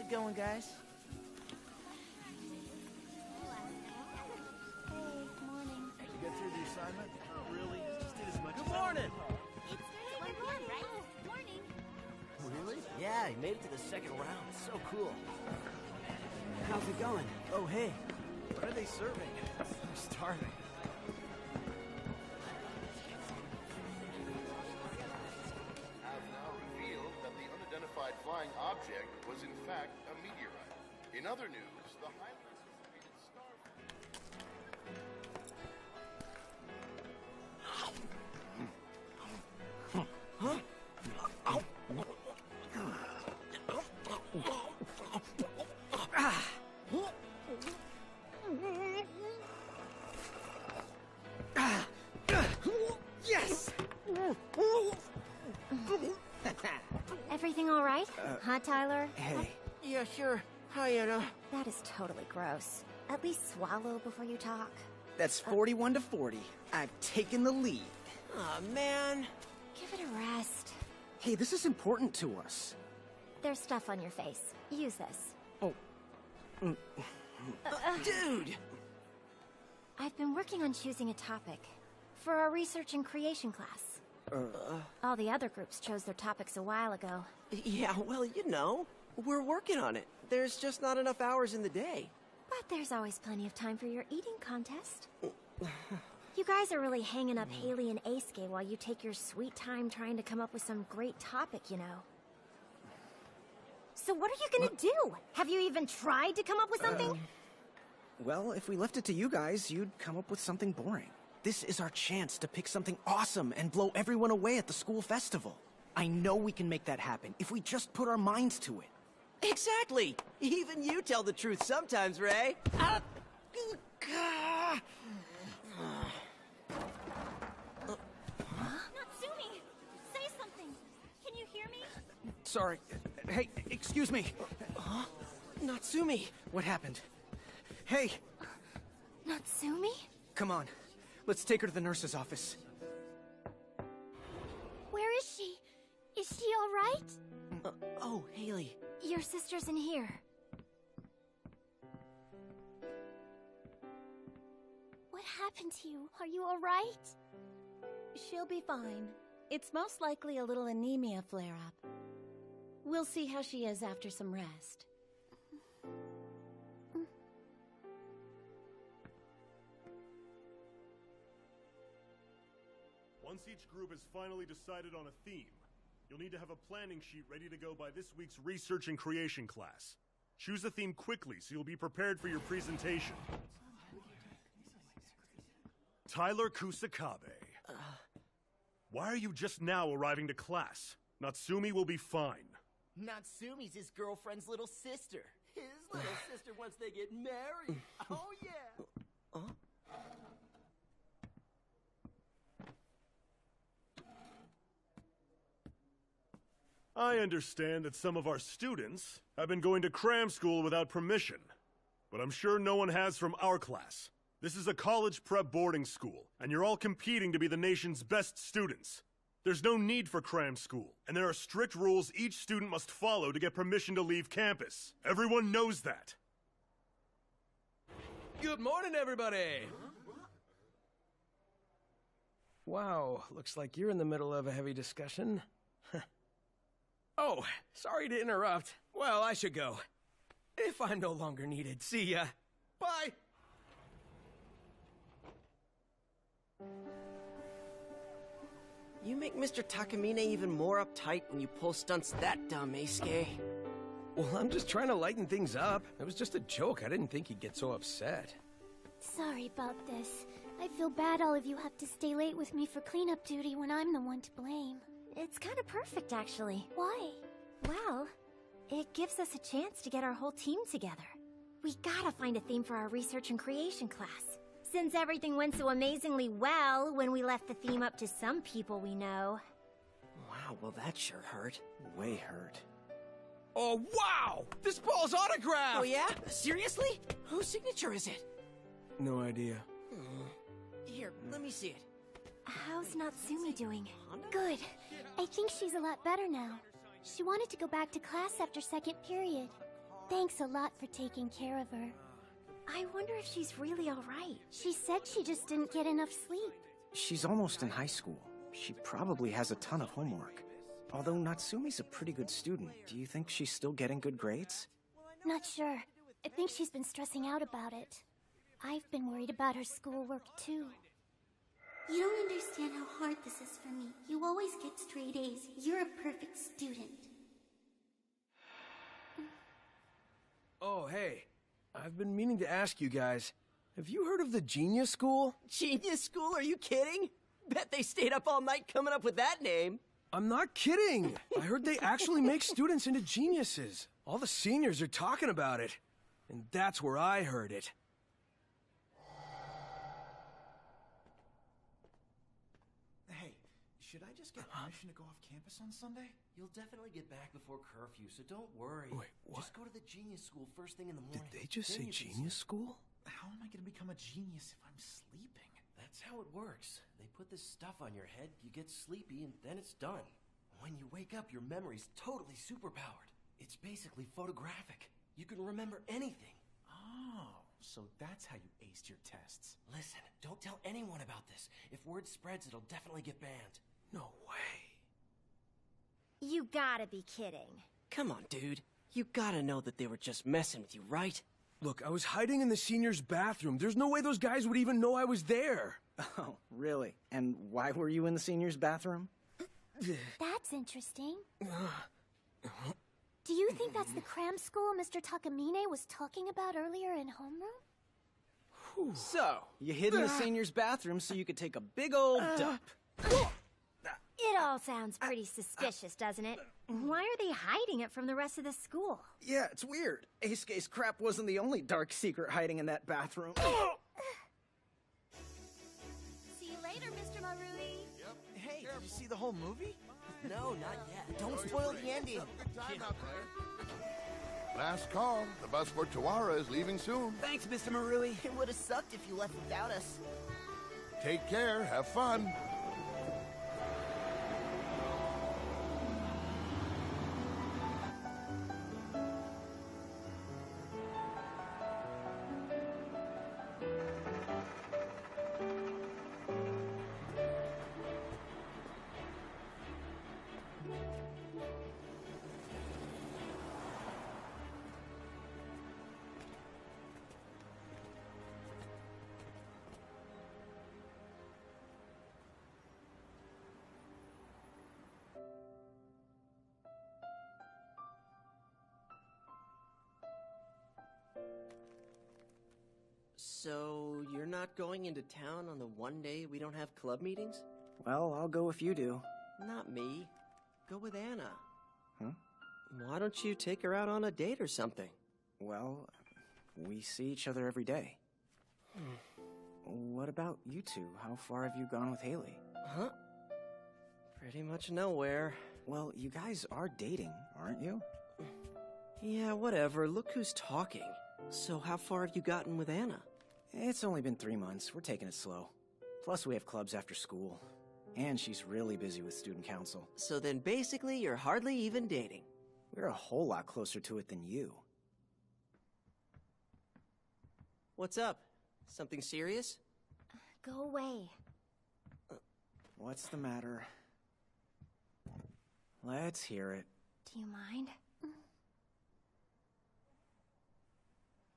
it going, guys? Hey, morning. You get through the assignment? Not really. Just did as much. Good morning! It's good morning, right? Morning. Really? Yeah, he made it to the second round. So cool. How's it going? Oh, hey. What are they serving? I'm starving. Have now revealed that the unidentified flying object was in fact a meteorite. In other news, the highly anticipated star... Yes! Everything all right? Huh, Tyler? Hey. Yeah, sure. Hi, Anna. That is totally gross. At least swallow before you talk. That's 41 to 40. I've taken the lead. Aw, man. Give it a rest. Hey, this is important to us. There's stuff on your face. Use this. Oh. Dude! I've been working on choosing a topic for our research and creation class. All the other groups chose their topics a while ago. Yeah, well, you know. We're working on it. There's just not enough hours in the day. But there's always plenty of time for your eating contest. You guys are really hanging up Haley and Aisuke while you take your sweet time trying to come up with some great topic, you know. So what are you gonna do? Have you even tried to come up with something? Well, if we left it to you guys, you'd come up with something boring. This is our chance to pick something awesome and blow everyone away at the school festival. I know we can make that happen if we just put our minds to it. Exactly! Even you tell the truth sometimes, Ray. Natsumi! Say something! Can you hear me? Sorry. Hey, excuse me. Natsumi! What happened? Hey, Natsumi? come on. Let's take her to the nurse's office. Where is she? Is she all right? Oh, Haley. Your sister's in here. What happened to you? Are you all right? She'll be fine. It's most likely a little anemia flare-up. We'll see how she is after some rest. Once each group has finally decided on a theme, you'll need to have a planning sheet ready to go by this week's research and creation class. Choose a theme quickly so you'll be prepared for your presentation. Tyler Kusakabe. Why are you just now arriving to class? Natsumi will be fine. Natsumi's his girlfriend's little sister. His little sister once they get married. Oh, yeah. I understand that some of our students have been going to cram school without permission, but I'm sure no one has from our class. This is a college prep boarding school, and you're all competing to be the nation's best students. There's no need for cram school, and there are strict rules each student must follow to get permission to leave campus. Everyone knows that. Good morning, everybody! Wow, looks like you're in the middle of a heavy discussion. Oh, sorry to interrupt. Well, I should go. If I'm no longer needed. See ya. Bye! You make Mr. Takamine even more uptight when you pull stunts that dumb, Aisuke. Well, I'm just trying to lighten things up. It was just a joke. I didn't think he'd get so upset. Sorry about this. I feel bad all of you have to stay late with me for cleanup duty when I'm the one to blame. It's kind of perfect, actually. Why? Well, it gives us a chance to get our whole team together. We gotta find a theme for our research and creation class. Since everything went so amazingly well when we left the theme up to some people we know. Wow, well that sure hurt. Way hurt. Oh, wow! This ball's autographed! Oh yeah? Seriously? Whose signature is it? No idea. Here, let me see it. How's Natsumi doing? Good. I think she's a lot better now. She wanted to go back to class after second period. Thanks a lot for taking care of her. I wonder if she's really alright. She said she just didn't get enough sleep. She's almost in high school. She probably has a ton of homework. Although Natsumi's a pretty good student, do you think she's still getting good grades? Not sure. I think she's been stressing out about it. I've been worried about her schoolwork too. You don't understand how hard this is for me. You always get straight A's. You're a perfect student. Oh, hey. I've been meaning to ask you guys, have you heard of the Genius School? Genius School? Are you kidding? Bet they stayed up all night coming up with that name. I'm not kidding. I heard they actually make students into geniuses. All the seniors are talking about it. And that's where I heard it. Hey, should I just get permission to go off campus on Sunday? You'll definitely get back before curfew, so don't worry. Wait, what? Just go to the Genius School first thing in the morning. Did they just say Then you can Genius sleep. School? How am I gonna become a genius if I'm sleeping? That's how it works. They put this stuff on your head, you get sleepy, and then it's done. When you wake up, your memory's totally superpowered. It's basically photographic. You can remember anything. Oh, so that's how you aced your tests. Listen, don't tell anyone about this. If word spreads, it'll definitely get banned. No way. You gotta be kidding. Come on, dude. You gotta know that they were just messing with you, right? Look, I was hiding in the seniors' bathroom. There's no way those guys would even know I was there. Oh, really? And why were you in the seniors' bathroom? That's interesting. Do you think that's the cram school Mr. Takamine was talking about earlier in homeroom? So, you hid in the seniors' bathroom so you could take a big old dump. It all sounds pretty suspicious, doesn't it? Why are they hiding it from the rest of the school? Yeah, it's weird. Eisuke's crap wasn't the only dark secret hiding in that bathroom. See you later, Mr. Marui. Hey, did you see the whole movie? No, not yet. Don't spoil the ending. Good time out there. Last call. The bus for Tawara is leaving soon. Thanks, Mr. Marui. It would have sucked if you left without us. Take care. Have fun. So, you're not going into town on the one day we don't have club meetings? Well, I'll go if you do. Not me. Go with Anna. Huh? Why don't you take her out on a date or something? Well, we see each other every day. What about you two? How far have you gone with Haley? Huh? Pretty much nowhere. Well, you guys are dating, aren't you? Yeah, whatever. Look who's talking. So how far have you gotten with Anna? It's only been 3 months. We're taking it slow. Plus, we have clubs after school. And she's really busy with student council. So then basically you're hardly even dating. We're a whole lot closer to it than you. What's up? Something serious? Go away. What's the matter? Let's hear it. Do you mind?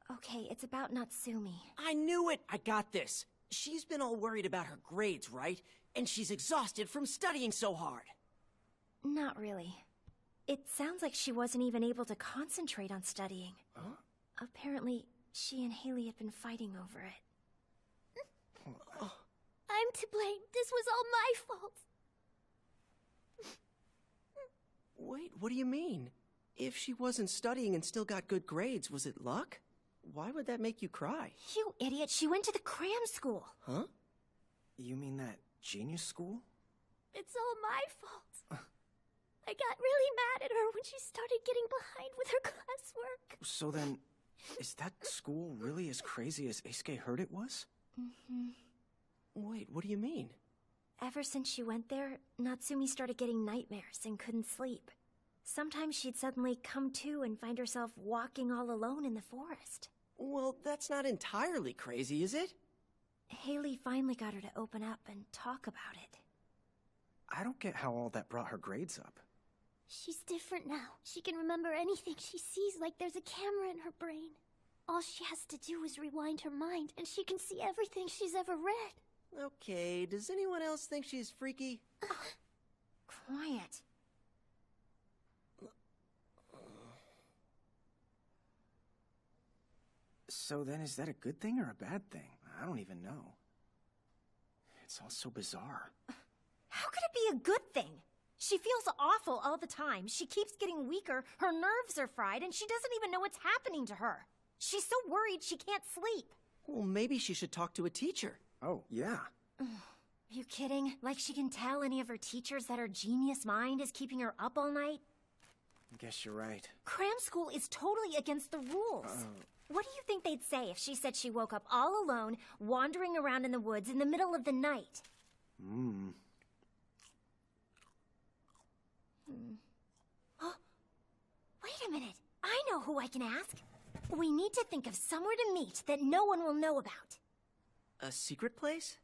Okay, it's about Natsumi. I knew it! I got this. She's been all worried about her grades, right? And she's exhausted from studying so hard. Not really. It sounds like she wasn't even able to concentrate on studying. Huh? Apparently, she and Haley had been fighting over it. I'm to blame. This was all my fault. Wait, what do you mean? If she wasn't studying and still got good grades, was it luck? Why would that make you cry? You idiot, she went to the cram school. Huh? You mean that genius school? It's all my fault. I got really mad at her when she started getting behind with her classwork. So then, is that school really as crazy as Eisuke heard it was? Mm-hmm. Wait, what do you mean? Ever since she went there, Natsumi started getting nightmares and couldn't sleep. Sometimes she'd suddenly come to and find herself walking all alone in the forest. Well, that's not entirely crazy, is it? Haley finally got her to open up and talk about it. I don't get how all that brought her grades up. She's different now. She can remember anything she sees like there's a camera in her brain. All she has to do is rewind her mind, and she can see everything she's ever read. Okay, does anyone else think she's freaky? Quiet. So then is that a good thing or a bad thing? I don't even know. It's all so bizarre. How could it be a good thing? She feels awful all the time. She keeps getting weaker, her nerves are fried, and she doesn't even know what's happening to her. She's so worried she can't sleep. Well, maybe she should talk to a teacher. Oh, yeah. Are you kidding? Like she can tell any of her teachers that her genius mind is keeping her up all night? I guess you're right. Cram school is totally against the rules. What do you think they'd say if she said she woke up all alone, wandering around in the woods in the middle of the night? Wait a minute. I know who I can ask. We need to think of somewhere to meet that no one will know about. A secret place?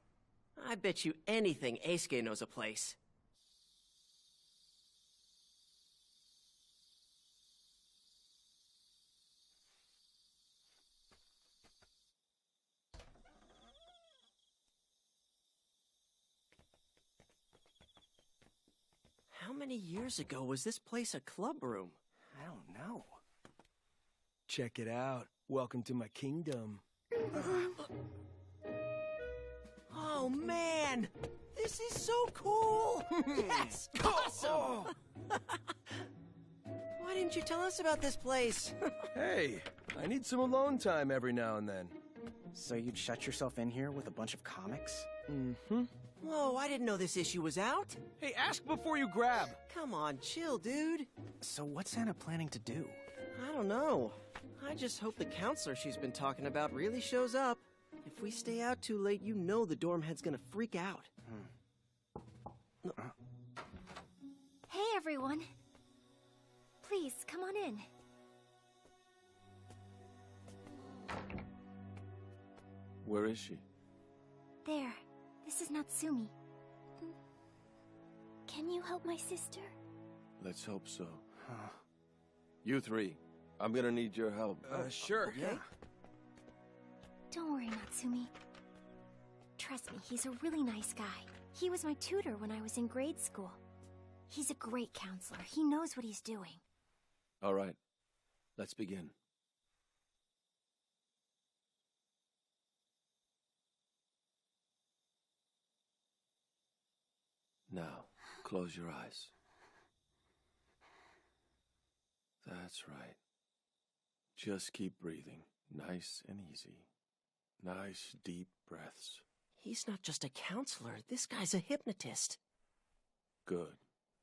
I bet you anything Eisuke knows a place. How many years ago was this place a club room? I don't know. Check it out. Welcome to my kingdom. Oh, man! This is so cool! Yes! Awesome! Why didn't you tell us about this place? Hey, I need some alone time every now and then. So you'd shut yourself in here with a bunch of comics? Mm-hmm. Whoa, I didn't know this issue was out. Hey, ask before you grab. Come on, chill, dude. So what's Anna planning to do? I don't know. I just hope the counselor she's been talking about really shows up. If we stay out too late, you know the dorm head's gonna freak out. Hey, everyone. Please, come on in. Where is she? There. This is Natsumi. Can you help my sister? Let's hope so. You three, I'm gonna need your help. Sure. Yeah. Don't worry, Natsumi. Trust me, he's a really nice guy. He was my tutor when I was in grade school. He's a great counselor. He knows what he's doing. All right, let's begin. Now, close your eyes. That's right. Just keep breathing, nice and easy. Nice, deep breaths. He's not just a counselor. This guy's a hypnotist. Good.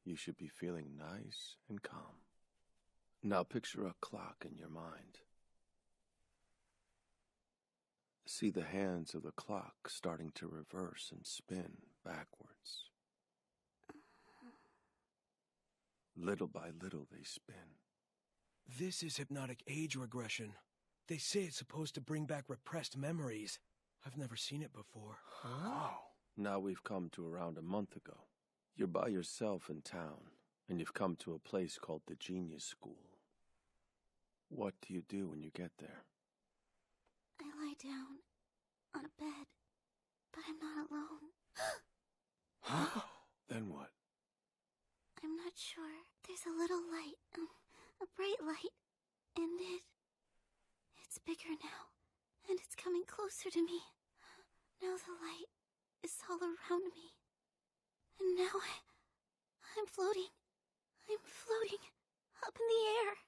You should be feeling nice and calm. Now picture a clock in your mind. See the hands of the clock starting to reverse and spin backwards. Little by little they spin. This is hypnotic age regression. They say it's supposed to bring back repressed memories. I've never seen it before. Wow. Now we've come to around a month ago. You're by yourself in town, and you've come to a place called the Genius School. What do you do when you get there? I lie down on a bed, but I'm not alone. Then what? I'm not sure. There's a little light, a bright light, and it's bigger now, and it's coming closer to me. Now the light is all around me, and now I'm floating. I'm floating up in the air.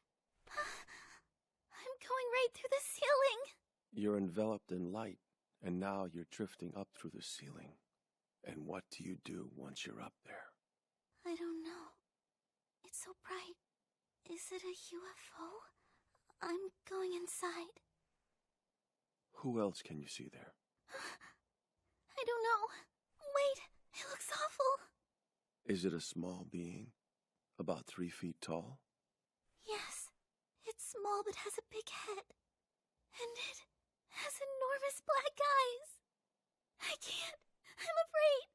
I'm going right through the ceiling. You're enveloped in light, and now you're drifting up through the ceiling. And what do you do once you're up there? I don't know. It's so bright. Is it a UFO? I'm going inside. Who else can you see there? I don't know. Wait, it looks awful. Is it a small being? About 3 feet tall? Yes. It's small but has a big head. And it has enormous black eyes. I can't. I'm afraid.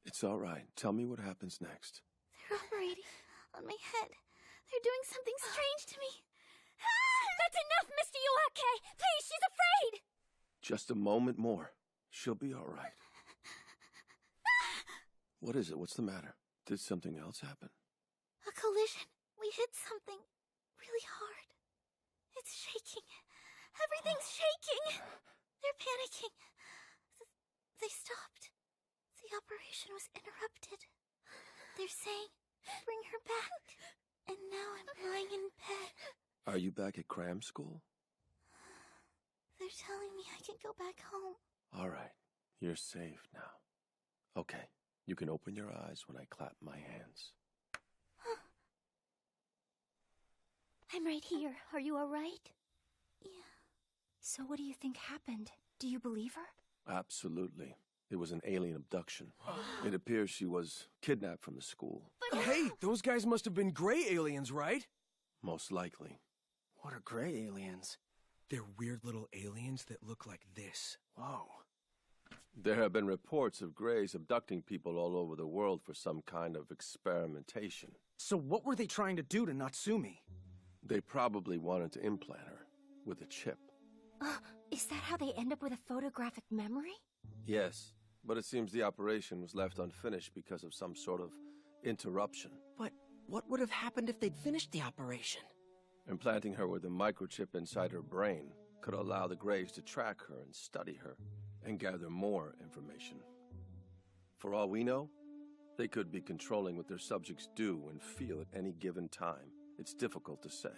It's all right. Tell me what happens next. They're operating on my head. They're doing something strange to me. Ah! That's enough, Mr. Yuake! Please, she's afraid! Just a moment more. She'll be all right. What is it? What's the matter? Did something else happen? A collision. We hit something really hard. It's shaking. Everything's shaking. They're panicking. They stopped. The operation was interrupted. They're saying, bring her back. And now I'm lying in bed. Are you back at cram school? They're telling me I can go back home. All right. You're safe now. Okay. You can open your eyes when I clap my hands. I'm right here. Are you all right? Yeah. So what do you think happened? Do you believe her? Absolutely. It was an alien abduction. It appears she was kidnapped from the school. But hey, those guys must have been gray aliens, right? Most likely. What are gray aliens? They're weird little aliens that look like this. Whoa. There have been reports of Greys abducting people all over the world for some kind of experimentation. So what were they trying to do to Natsumi? They probably wanted to implant her with a chip. Is that how they end up with a photographic memory? Yes, but it seems the operation was left unfinished because of some sort of interruption. But what would have happened if they'd finished the operation? Implanting her with a microchip inside her brain could allow the Greys to track her and study her and gather more information. For all we know, they could be controlling what their subjects do and feel at any given time. It's difficult to say.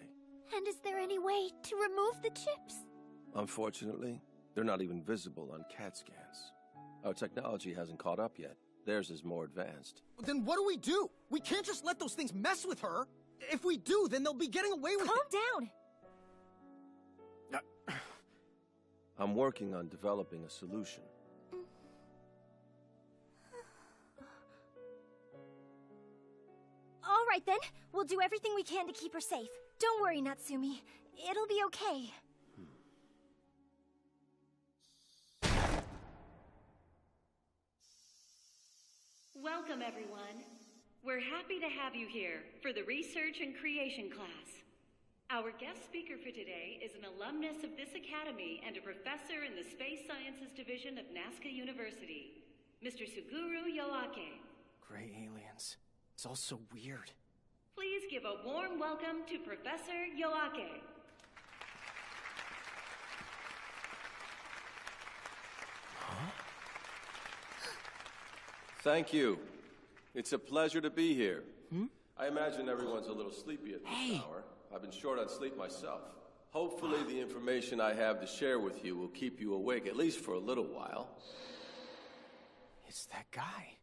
And is there any way to remove the chips? Unfortunately, they're not even visible on CAT scans. Our technology hasn't caught up yet. Theirs is more advanced. Then what do? We can't just let those things mess with her. If we do, then they'll be getting away with it. Calm down. I'm working on developing a solution. All right then, we'll do everything we can to keep her safe. Don't worry, Natsumi. It'll be okay. Welcome, everyone. We're happy to have you here for the Research and Creation class. Our guest speaker for today is an alumnus of this academy and a professor in the Space Sciences Division of Nazca University, Mr. Suguru Yoake. Gray aliens. It's all so weird. Please give a warm welcome to Professor Yoake. Thank you. It's a pleasure to be here. I imagine everyone's a little sleepy at this hour. I've been short on sleep myself. Hopefully the information I have to share with you will keep you awake, at least for a little while. It's that guy.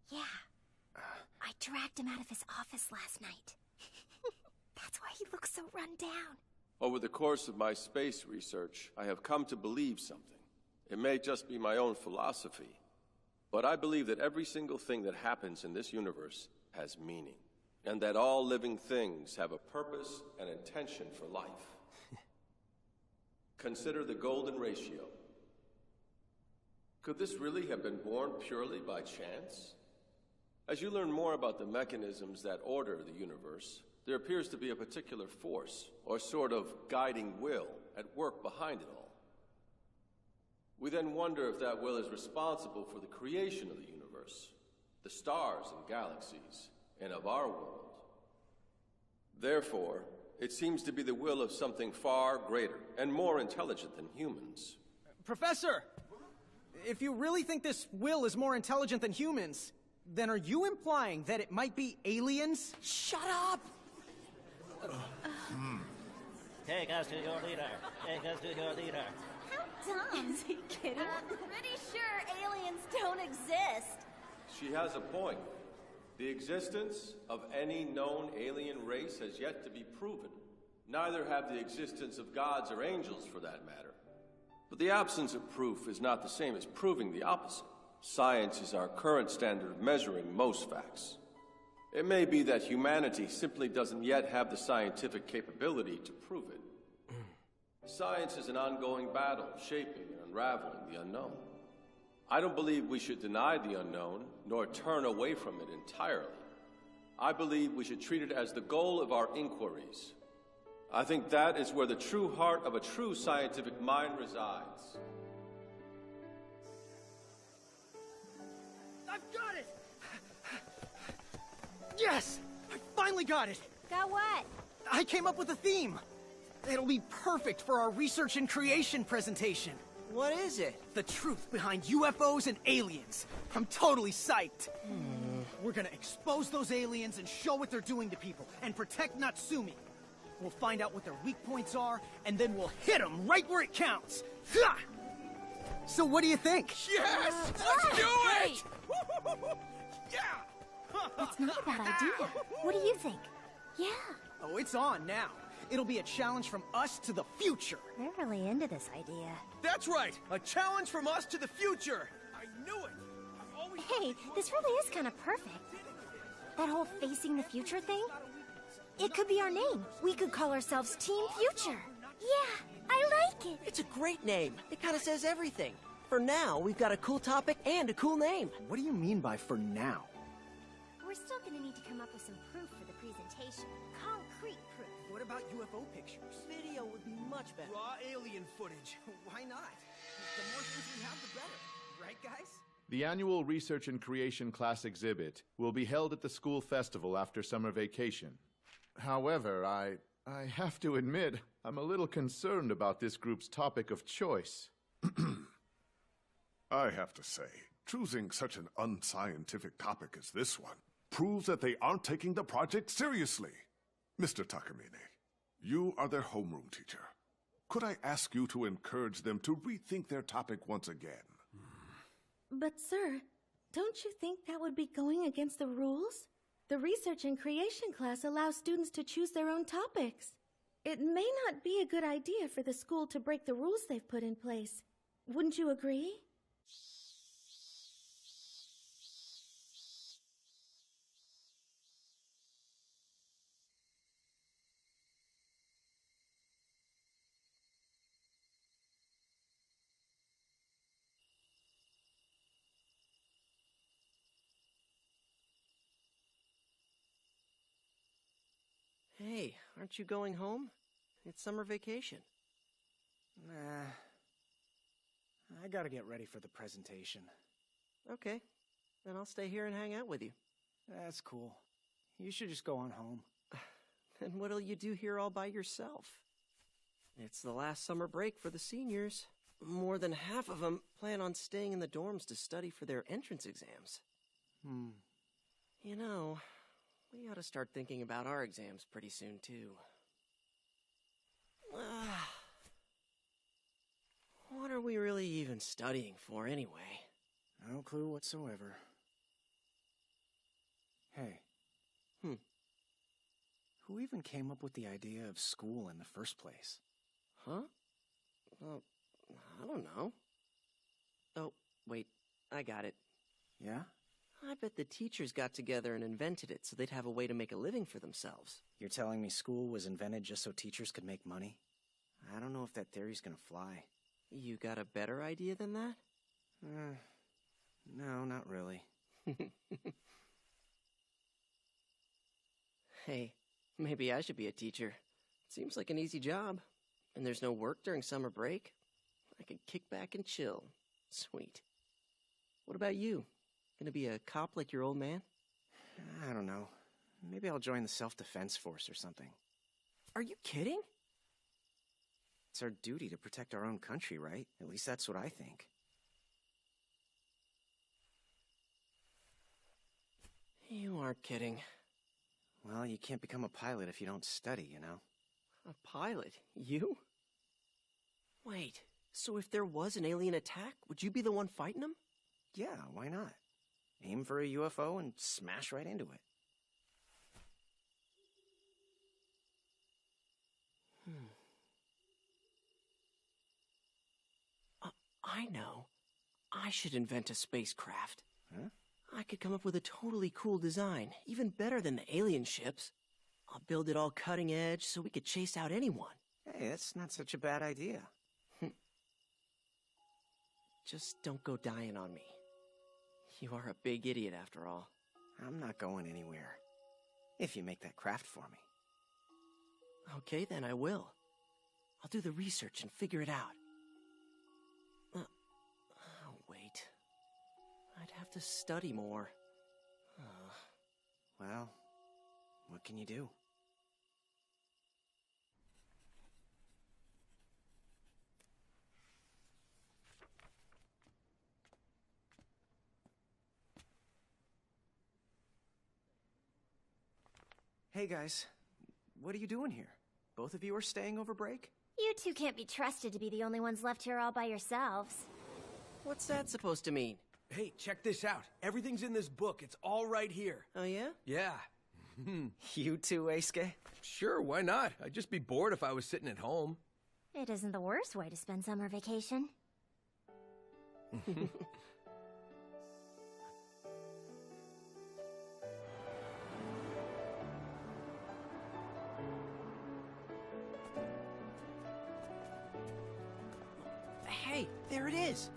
Yeah. I dragged him out of his office last night. That's why he looks so run down. Over the course of my space research, I have come to believe something. It may just be my own philosophy, but I believe that every single thing that happens in this universe has meaning, and that all living things have a purpose and intention for life. Consider the golden ratio. Could this really have been born purely by chance? As you learn more about the mechanisms that order the universe, there appears to be a particular force, or sort of guiding will, at work behind it all. We then wonder if that will is responsible for the creation of the universe, the stars and galaxies, and of our world. Therefore, it seems to be the will of something far greater and more intelligent than humans. Professor! If you really think this will is more intelligent than humans, then are you implying that it might be aliens? Shut up! Take us to your leader. Take us to your leader. How dumb. Is he kidding? Pretty sure aliens don't exist. She has a point. The existence of any known alien race has yet to be proven. Neither have the existence of gods or angels, for that matter. But the absence of proof is not the same as proving the opposite. Science is our current standard of measuring most facts. It may be that humanity simply doesn't yet have the scientific capability to prove it. Science is an ongoing battle, shaping and unraveling the unknown. I don't believe we should deny the unknown, nor turn away from it entirely. I believe we should treat it as the goal of our inquiries. I think that is where the true heart of a true scientific mind resides. I've got it! Yes! I finally got it! Got what? I came up with a theme! It'll be perfect for our research and creation presentation. What is it? The truth behind UFOs and aliens. I'm totally psyched. We're gonna expose those aliens and show what they're doing to people, and protect Natsumi. We'll find out what their weak points are, and then we'll hit them right where it counts. Ha! So what do you think? Yes! Let's do it! Yeah! That's not a bad idea. What do you think? Yeah. Oh, it's on now. It'll be a challenge from us to the future. We're really into this idea. That's right! A challenge from us to the future! I knew it! I've always... Hey, this really is kind of perfect. That whole facing the future thing? It could be our name. We could call ourselves Team Future. Yeah, I like it. It's a great name. It kind of says everything. For now, we've got a cool topic and a cool name. What do you mean by for now? We're still gonna need to come up with some proof for the presentation. Concrete proof. What about UFO pictures? Video would be much better. Raw alien footage. Why not? The more things we have, the better. Right, guys? The annual Research and Creation class exhibit will be held at the school festival after summer vacation. However, I have to admit, I'm a little concerned about this group's topic of choice. I have to say, choosing such an unscientific topic as this one proves that they aren't taking the project seriously. Mr. Takamine, you are their homeroom teacher. Could I ask you to encourage them to rethink their topic once again? But sir, don't you think that would be going against the rules? The Research and Creation class allows students to choose their own topics. It may not be a good idea for the school to break the rules they've put in place. Wouldn't you agree? Hey, aren't you going home? It's summer vacation. Nah. I gotta get ready for the presentation. Okay, then I'll stay here and hang out with you. That's cool. You should just go on home. Then what'll you do here all by yourself? It's the last summer break for the seniors. More than half of them plan on staying in the dorms to study for their entrance exams. You know, we ought to start thinking about our exams pretty soon, too. What are we really even studying for, anyway? No clue whatsoever. Hey. Who even came up with the idea of school in the first place? Huh? Well, I don't know. Oh, wait, I got it. Yeah? I bet the teachers got together and invented it so they'd have a way to make a living for themselves. You're telling me school was invented just so teachers could make money? I don't know if that theory's gonna fly. You got a better idea than that? No, not really. Hey, maybe I should be a teacher. Seems like an easy job. And there's no work during summer break. I could kick back and chill. Sweet. What about you? Gonna be a cop like your old man? I don't know. Maybe I'll join the self-defense force or something. Are you kidding? It's our duty to protect our own country, right? At least that's what I think. You aren't kidding. Well, you can't become a pilot if you don't study, you know? A pilot? You? Wait, so if there was an alien attack, would you be the one fighting them? Yeah, why not? Aim for a UFO and smash right into it. I know. I should invent a spacecraft. Huh? I could come up with a totally cool design, even better than the alien ships. I'll build it all cutting edge so we could chase out anyone. Hey, that's not such a bad idea. Just don't go dying on me. You are a big idiot after all. I'm not going anywhere. If you make that craft for me. Okay, then I will. I'll do the research and figure it out. Wait. I'd have to study more. Well, what can you do? Hey guys, what are you doing here? Both of you are staying over break? You two can't be trusted to be the only ones left here all by yourselves. What's that supposed to mean? Hey, check this out. Everything's in this book. It's all right here. Oh, yeah? Yeah. You too, Eisuke? Sure, why not? I'd just be bored if I was sitting at home. It isn't the worst way to spend summer vacation. Hey, there it is!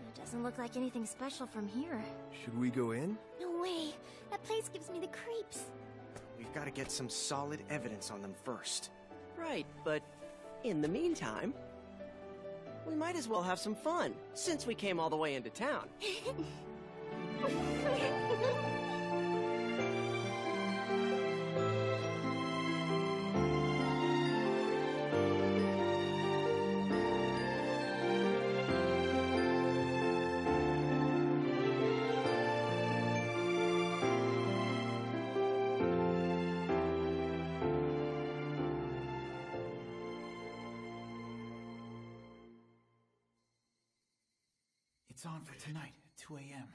It doesn't look like anything special from here. Should we go in? No way! That place gives me the creeps. We've got to get some solid evidence on them first. Right, but in the meantime, we might as well have some fun, since we came all the way into town. It's on for tonight at 2 a.m.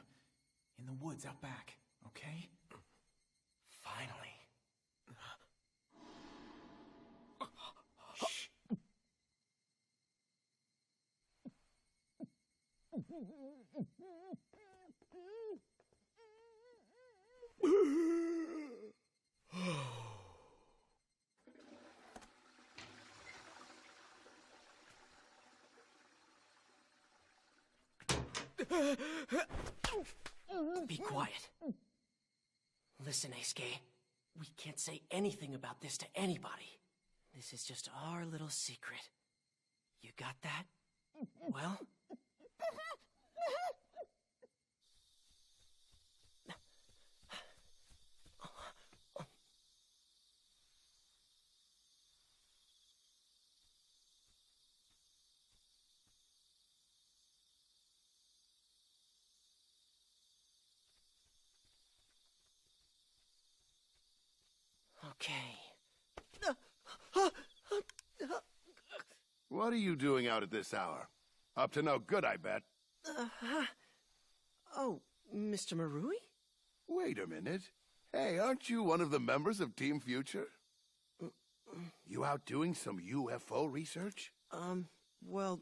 in the woods out back, okay? Finally. Shh. Be quiet. Listen, Eisuke. We can't say anything about this to anybody. This is just our little secret. You got that? Well? Okay. What are you doing out at this hour? Up to no good, I bet. Oh, Mr. Marui? Wait a minute. Hey, aren't you one of the members of Team Future? You out doing some UFO research? Well,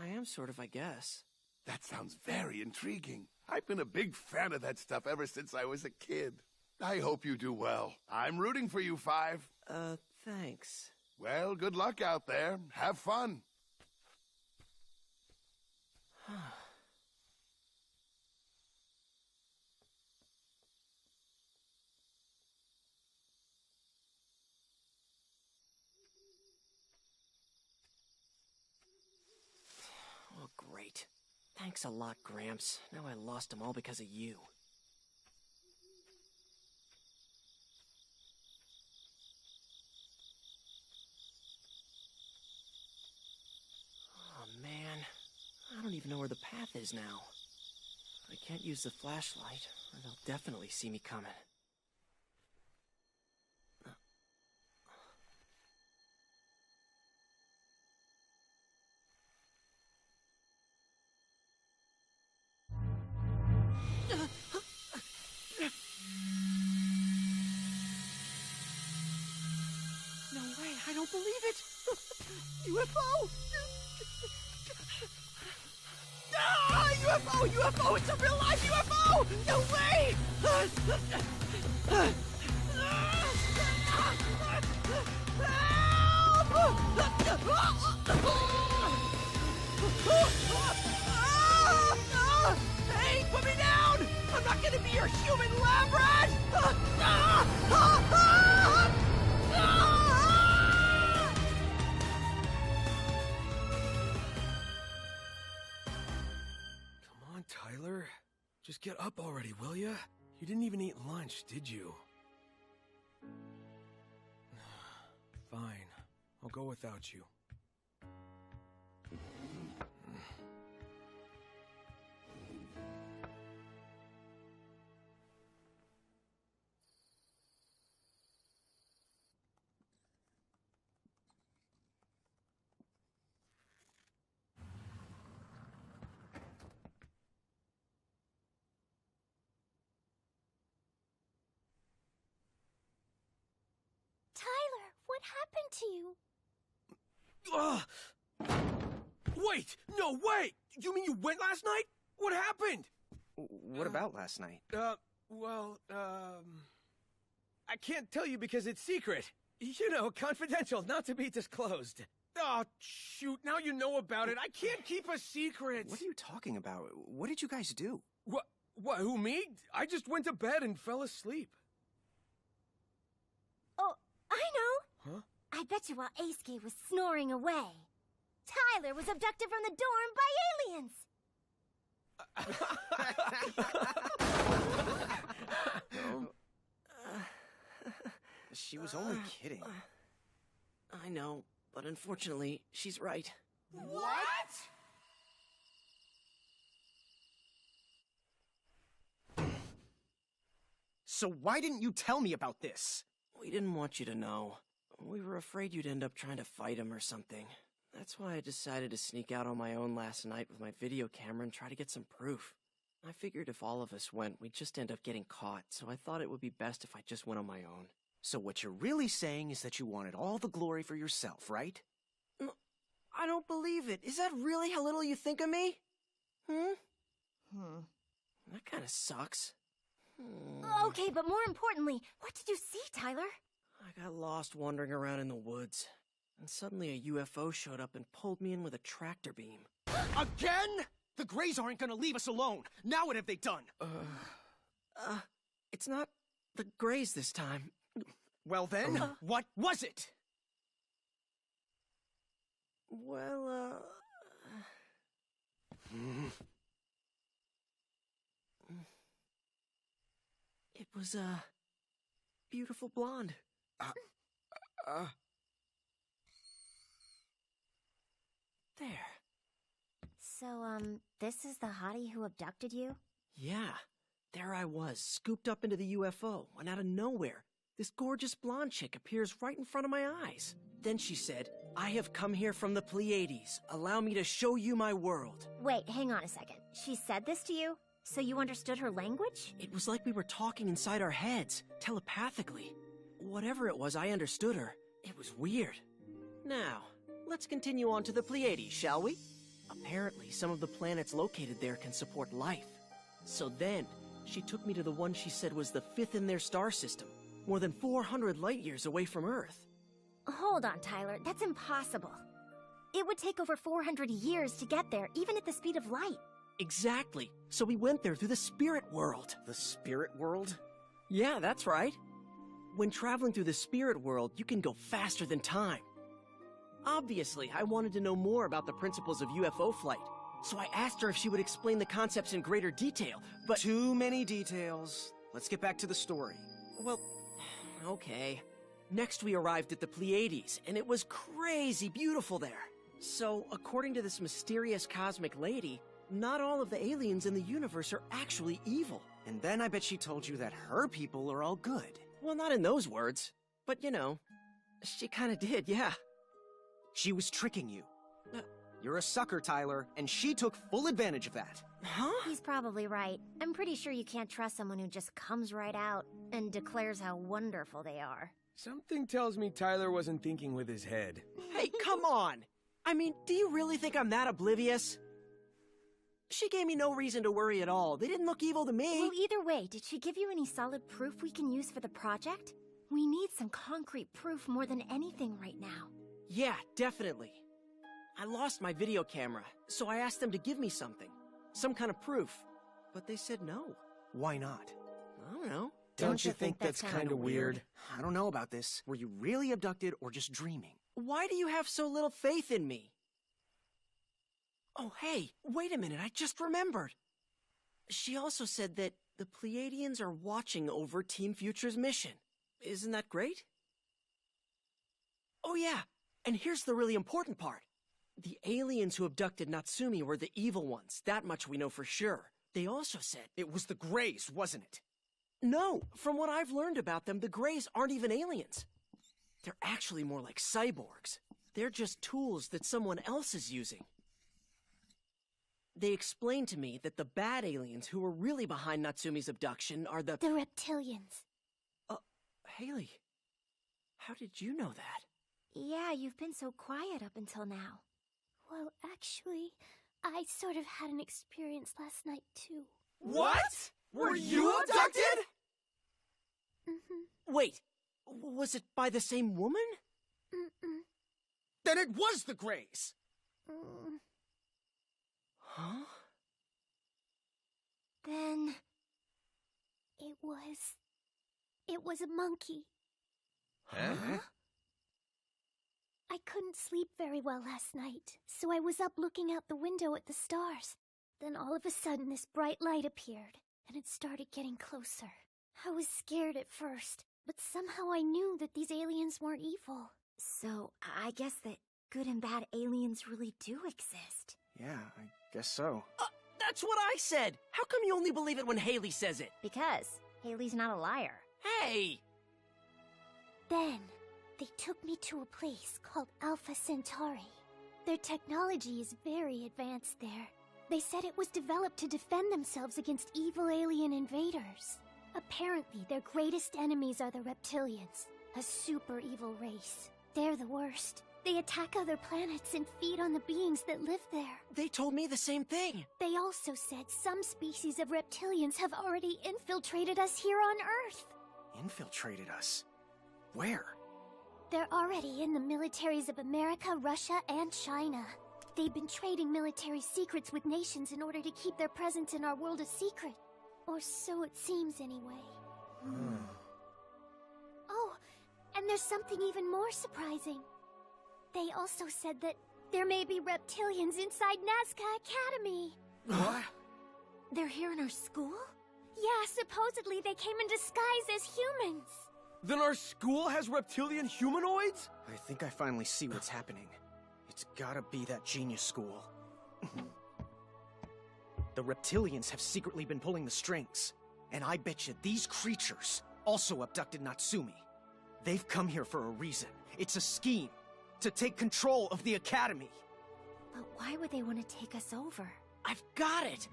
I am sort of, I guess. That sounds very intriguing. I've been a big fan of that stuff ever since I was a kid. I hope you do well. I'm rooting for you, Five. Thanks. Well, good luck out there. Have fun. Oh, great. Thanks a lot, Gramps. Now I lost them all because of you. I don't even know where the path is now. I can't use the flashlight, or they'll definitely see me coming. No way, I don't believe it! UFO! Ah! UFO! UFO! It's a real live UFO! No way! Hey, put me down! I'm not gonna be your human lab rat! Come on, Tyler. Just get up already, will ya? You didn't even eat lunch, did you? Fine. I'll go without you. Tyler, what happened to you? Wait! No, wait! You mean you went last night? What happened? What about last night? I can't tell you because it's secret. You know, confidential, not to be disclosed. Oh, shoot, now you know about it. I can't keep a secret. What are you talking about? What did you guys do? What, who, me? I just went to bed and fell asleep. Oh, I know. Huh? I bet you while Aisuke was snoring away, Tyler was abducted from the dorm by aliens. She was only kidding. I know, but unfortunately, she's right. What? So why didn't you tell me about this? We didn't want you to know. We were afraid you'd end up trying to fight him or something. That's why I decided to sneak out on my own last night with my video camera and try to get some proof. I figured if all of us went, we'd just end up getting caught, so I thought it would be best if I just went on my own. So what you're really saying is that you wanted all the glory for yourself, right? No, I don't believe it. Is that really how little you think of me? That kind of sucks. Okay, but more importantly, what did you see, Tyler? I got lost wandering around in the woods, and suddenly a UFO showed up and pulled me in with a tractor beam. Again? The Greys aren't gonna leave us alone. Now what have they done? It's not the Greys this time. Well then, what was it? Well, it was a beautiful blonde. There. So, this is the hottie who abducted you? Yeah. There I was, scooped up into the UFO, and out of nowhere, this gorgeous blonde chick appears right in front of my eyes. Then she said, "I have come here from the Pleiades. Allow me to show you my world." Wait, hang on a second. She said this to you? So you understood her language? It was like we were talking inside our heads, telepathically. Whatever it was, I understood her. It was weird. Now, let's continue on to the Pleiades, shall we? Apparently, some of the planets located there can support life. So then, she took me to the one she said was the 5th in their star system, more than 400 light-years away from Earth. Hold on, Tyler. That's impossible. It would take over 400 years to get there, even at the speed of light. Exactly. So we went there through the spirit world. The spirit world? Yeah, that's right. When traveling through the spirit world, you can go faster than time. Obviously, I wanted to know more about the principles of UFO flight, so I asked her if she would explain the concepts in greater detail, but— Too many details. Let's get back to the story. Well, okay. Next we arrived at the Pleiades, and it was crazy beautiful there. So, according to this mysterious cosmic lady, not all of the aliens in the universe are actually evil. And then I bet she told you that her people are all good. Well, not in those words, but you know, she kinda did, yeah. She was tricking you. You're a sucker, Tyler, and she took full advantage of that. Huh? He's probably right. I'm pretty sure you can't trust someone who just comes right out and declares how wonderful they are. Something tells me Tyler wasn't thinking with his head. Hey, come on! I mean, do you really think I'm that oblivious? She gave me no reason to worry at all. They didn't look evil to me. Well, either way, did she give you any solid proof we can use for the project? We need some concrete proof more than anything right now. Yeah, definitely. I lost my video camera, so I asked them to give me something. Some kind of proof. But they said no. Why not? I don't know. Don't you think that's kind of weird? I don't know about this. Were you really abducted or just dreaming? Why do you have so little faith in me? Oh, hey, wait a minute, I just remembered. She also said that the Pleiadians are watching over Team Future's mission. Isn't that great? Oh yeah, and here's the really important part. The aliens who abducted Natsumi were the evil ones, that much we know for sure. They also said... It was the Greys, wasn't it? No, from what I've learned about them, the Greys aren't even aliens. They're actually more like cyborgs. They're just tools that someone else is using. They explained to me that the bad aliens who were really behind Natsumi's abduction are the reptilians. Haley, how did you know that? Yeah, you've been so quiet up until now. Well, actually, I sort of had an experience last night, too. What? Were you abducted? Mm-hmm. Wait, was it by the same woman? Mm-mm. Then it was the Greys! Huh? Then... It was a monkey. Huh? I couldn't sleep very well last night, so I was up looking out the window at the stars. Then all of a sudden this bright light appeared, and it started getting closer. I was scared at first, but somehow I knew that these aliens weren't evil. So, I guess that good and bad aliens really do exist. Yeah, I guess so. That's what I said! How come you only believe it when Haley says it? Because Haley's not a liar. Hey! Then, they took me to a place called Alpha Centauri. Their technology is very advanced there. They said it was developed to defend themselves against evil alien invaders. Apparently, their greatest enemies are the reptilians, a super evil race. They're the worst. They attack other planets and feed on the beings that live there. They told me the same thing. They also said some species of reptilians have already infiltrated us here on Earth. Infiltrated us? Where? They're already in the militaries of America, Russia, and China. They've been trading military secrets with nations in order to keep their presence in our world a secret. Or so it seems, anyway. Oh, and there's something even more surprising. They also said that there may be reptilians inside Nazca Academy. What? They're here in our school? Yeah, supposedly they came in disguise as humans. Then our school has reptilian humanoids? I think I finally see what's happening. It's gotta be that genius school. The reptilians have secretly been pulling the strings. And I bet you these creatures also abducted Natsumi. They've come here for a reason. It's a scheme. To take control of the Academy. But why would they want to take us over? I've got it!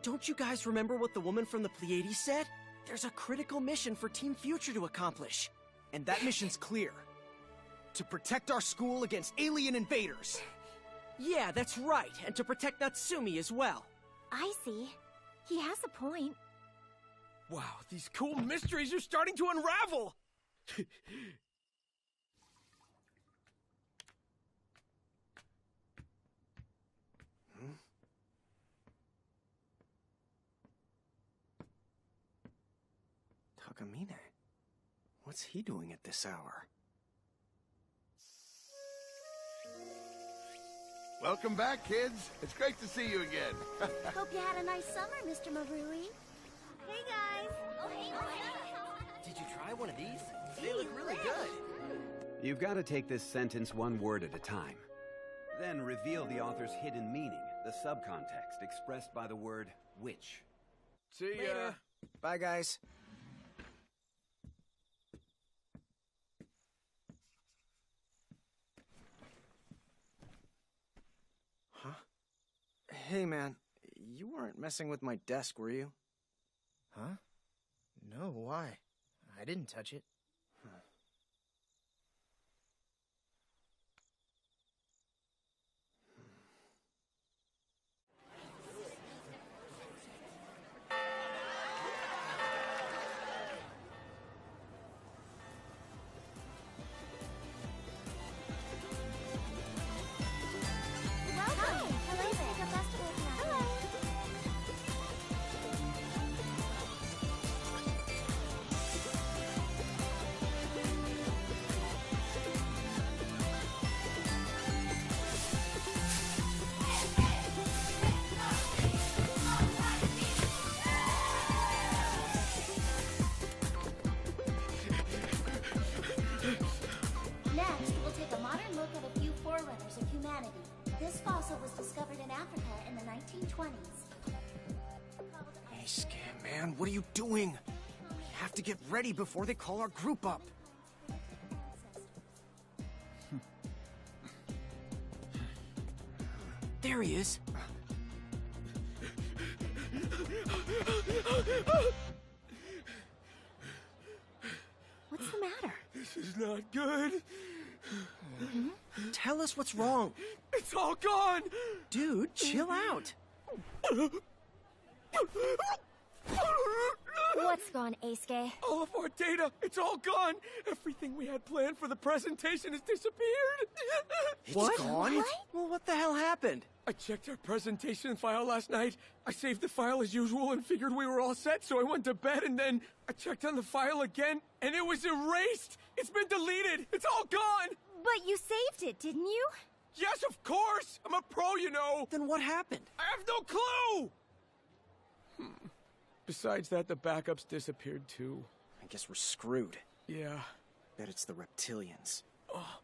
Don't you guys remember what the woman from the Pleiades said? There's a critical mission for Team Future to accomplish. And that mission's clear. To protect our school against alien invaders. Yeah, that's right, and to protect Natsumi as well. I see. He has a point. Wow, these cool mysteries are starting to unravel! Takamine? What's he doing at this hour? Welcome back, kids. It's great to see you again. Hope you had a nice summer, Mr. Marui. Hey, guys. Did you try one of these? They look really good. You've got to take this sentence one word at a time. Then reveal the author's hidden meaning, the subcontext expressed by the word witch. See ya. Bye, guys. Huh? Hey, man. You weren't messing with my desk, were you? Huh? No, why? I didn't touch it. Huh. 1920s. Hey, Scam Man, what are you doing? We have to get ready before they call our group up. There he is. What's the matter? This is not good. Tell us what's wrong. It's all gone! Dude, chill out. What's gone, Eisuke? All of our data, it's all gone! Everything we had planned for the presentation has disappeared! It's gone? What? Well, what the hell happened? I checked our presentation file last night. I saved the file as usual and figured we were all set, so I went to bed, and then I checked on the file again, and it was erased! It's been deleted! It's all gone! But you saved it, didn't you? Yes, of course! I'm a pro, you know! Then what happened? I have no clue! Besides that, the backups disappeared too. I guess we're screwed. Yeah. Bet it's the reptilians. Oh.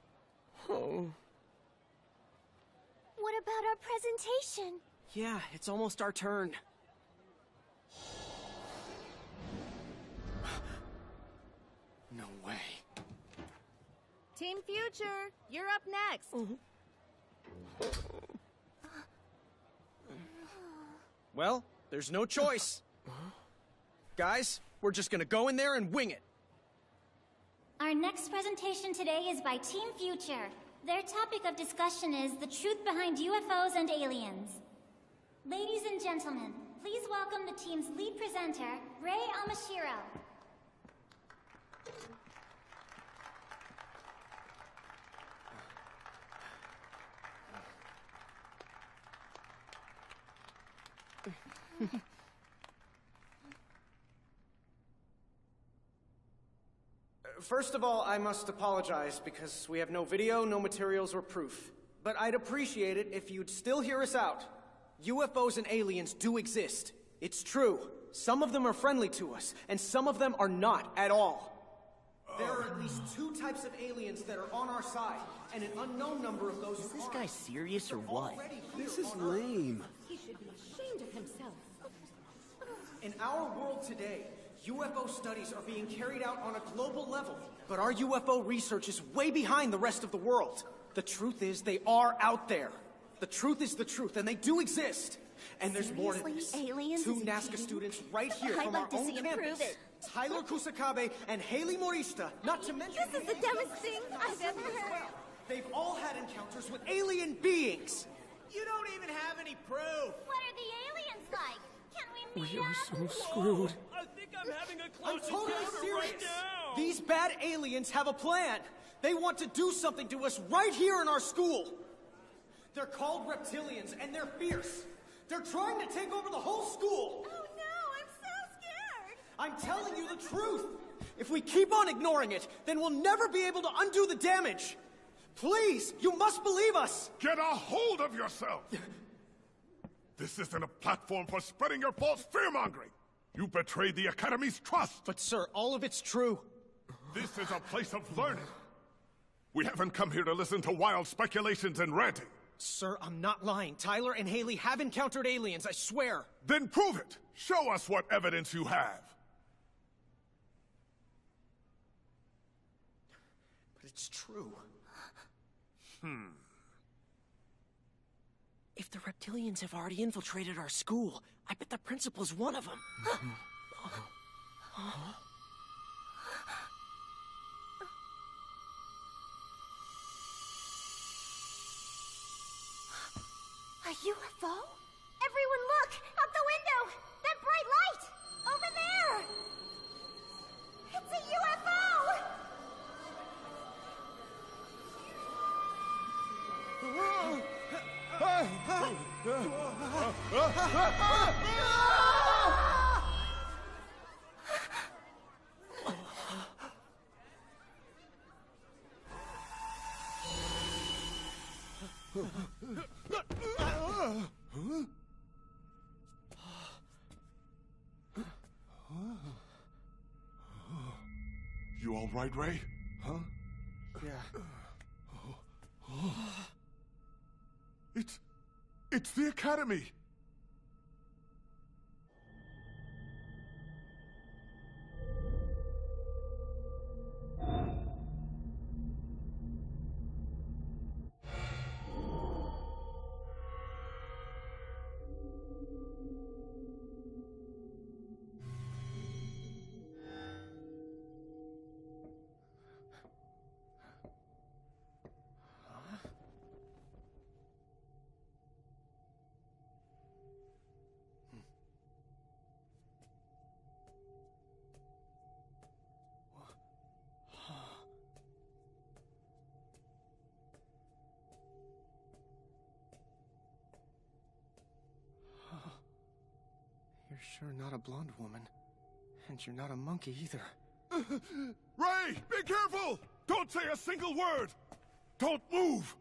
What about our presentation? Yeah, it's almost our turn. No way. Team Future, you're up next. Well, there's no choice. Guys, we're just gonna go in there and wing it. Our next presentation today is by Team Future. Their topic of discussion is the truth behind UFOs and aliens. Ladies and gentlemen, please welcome the team's lead presenter, Ray Amashiro. First of all, I must apologize because we have no video, no materials, or proof. But I'd appreciate it if you'd still hear us out. UFOs and aliens do exist. It's true. Some of them are friendly to us, and some of them are not at all. There are at least 2 types of aliens that are on our side, and an unknown number of those. Is this guy serious or what? This is lame. He should be ashamed of himself. In our world today, UFO studies are being carried out on a global level, but our UFO research is way behind the rest of the world. The truth is, they are out there. The truth is the truth, and they do exist. And there's more to this. Aliens 2 Nazca students right here from our own campus. Tyler Kusakabe and Haley Morista, not to mention... This is the dumbest thing I've ever heard. They've all had encounters with alien beings. You don't even have any proof. What are the aliens like? Can we meet We are up? so screwed. I think I'm having a I'm close totally encounter serious. right now. These bad aliens have a plan. They want to do something to us right here in our school. They're called reptilians, and they're fierce. They're trying to take over the whole school. Oh no, I'm so scared. I'm telling you the truth. If we keep on ignoring it, then we'll never be able to undo the damage. Please, you must believe us. Get a hold of yourself! This isn't a platform for spreading your false fear-mongering. You betrayed the Academy's trust. But sir, all of it's true. This is a place of learning. We haven't come here to listen to wild speculations and ranting. Sir, I'm not lying. Tyler and Haley have encountered aliens, I swear. Then prove it. Show us what evidence you have. But it's true. If the reptilians have already infiltrated our school, I bet the principal's one of them. A UFO? Everyone look! Out the window! That bright light! Over there! It's a UFO! You all right, Ray? Huh? Yeah. It's the Academy. sure not a blonde woman. And you're not a monkey either. Ray, be careful! Don't say a single word! Don't move!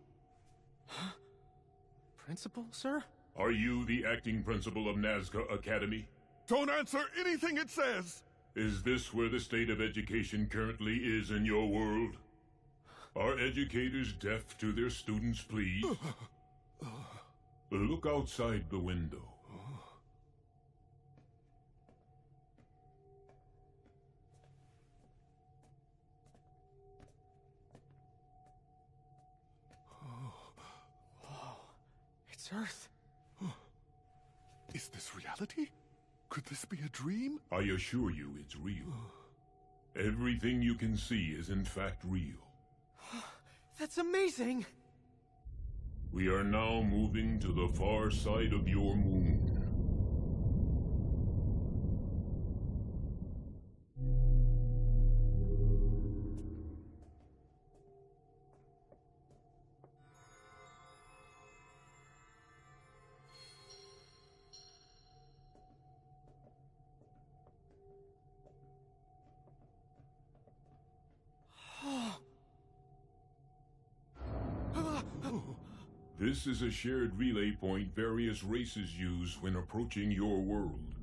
Principal, sir? Are you the acting principal of Nazca Academy? Don't answer anything it says! Is this where the state of education currently is in your world? Are educators deaf to their students' pleas? Look outside the window. It's Earth. Is this reality? Could this be a dream? I assure you it's real. Everything you can see is in fact real. That's amazing! We are now moving to the far side of your moon. This is a shared relay point various races use when approaching your world.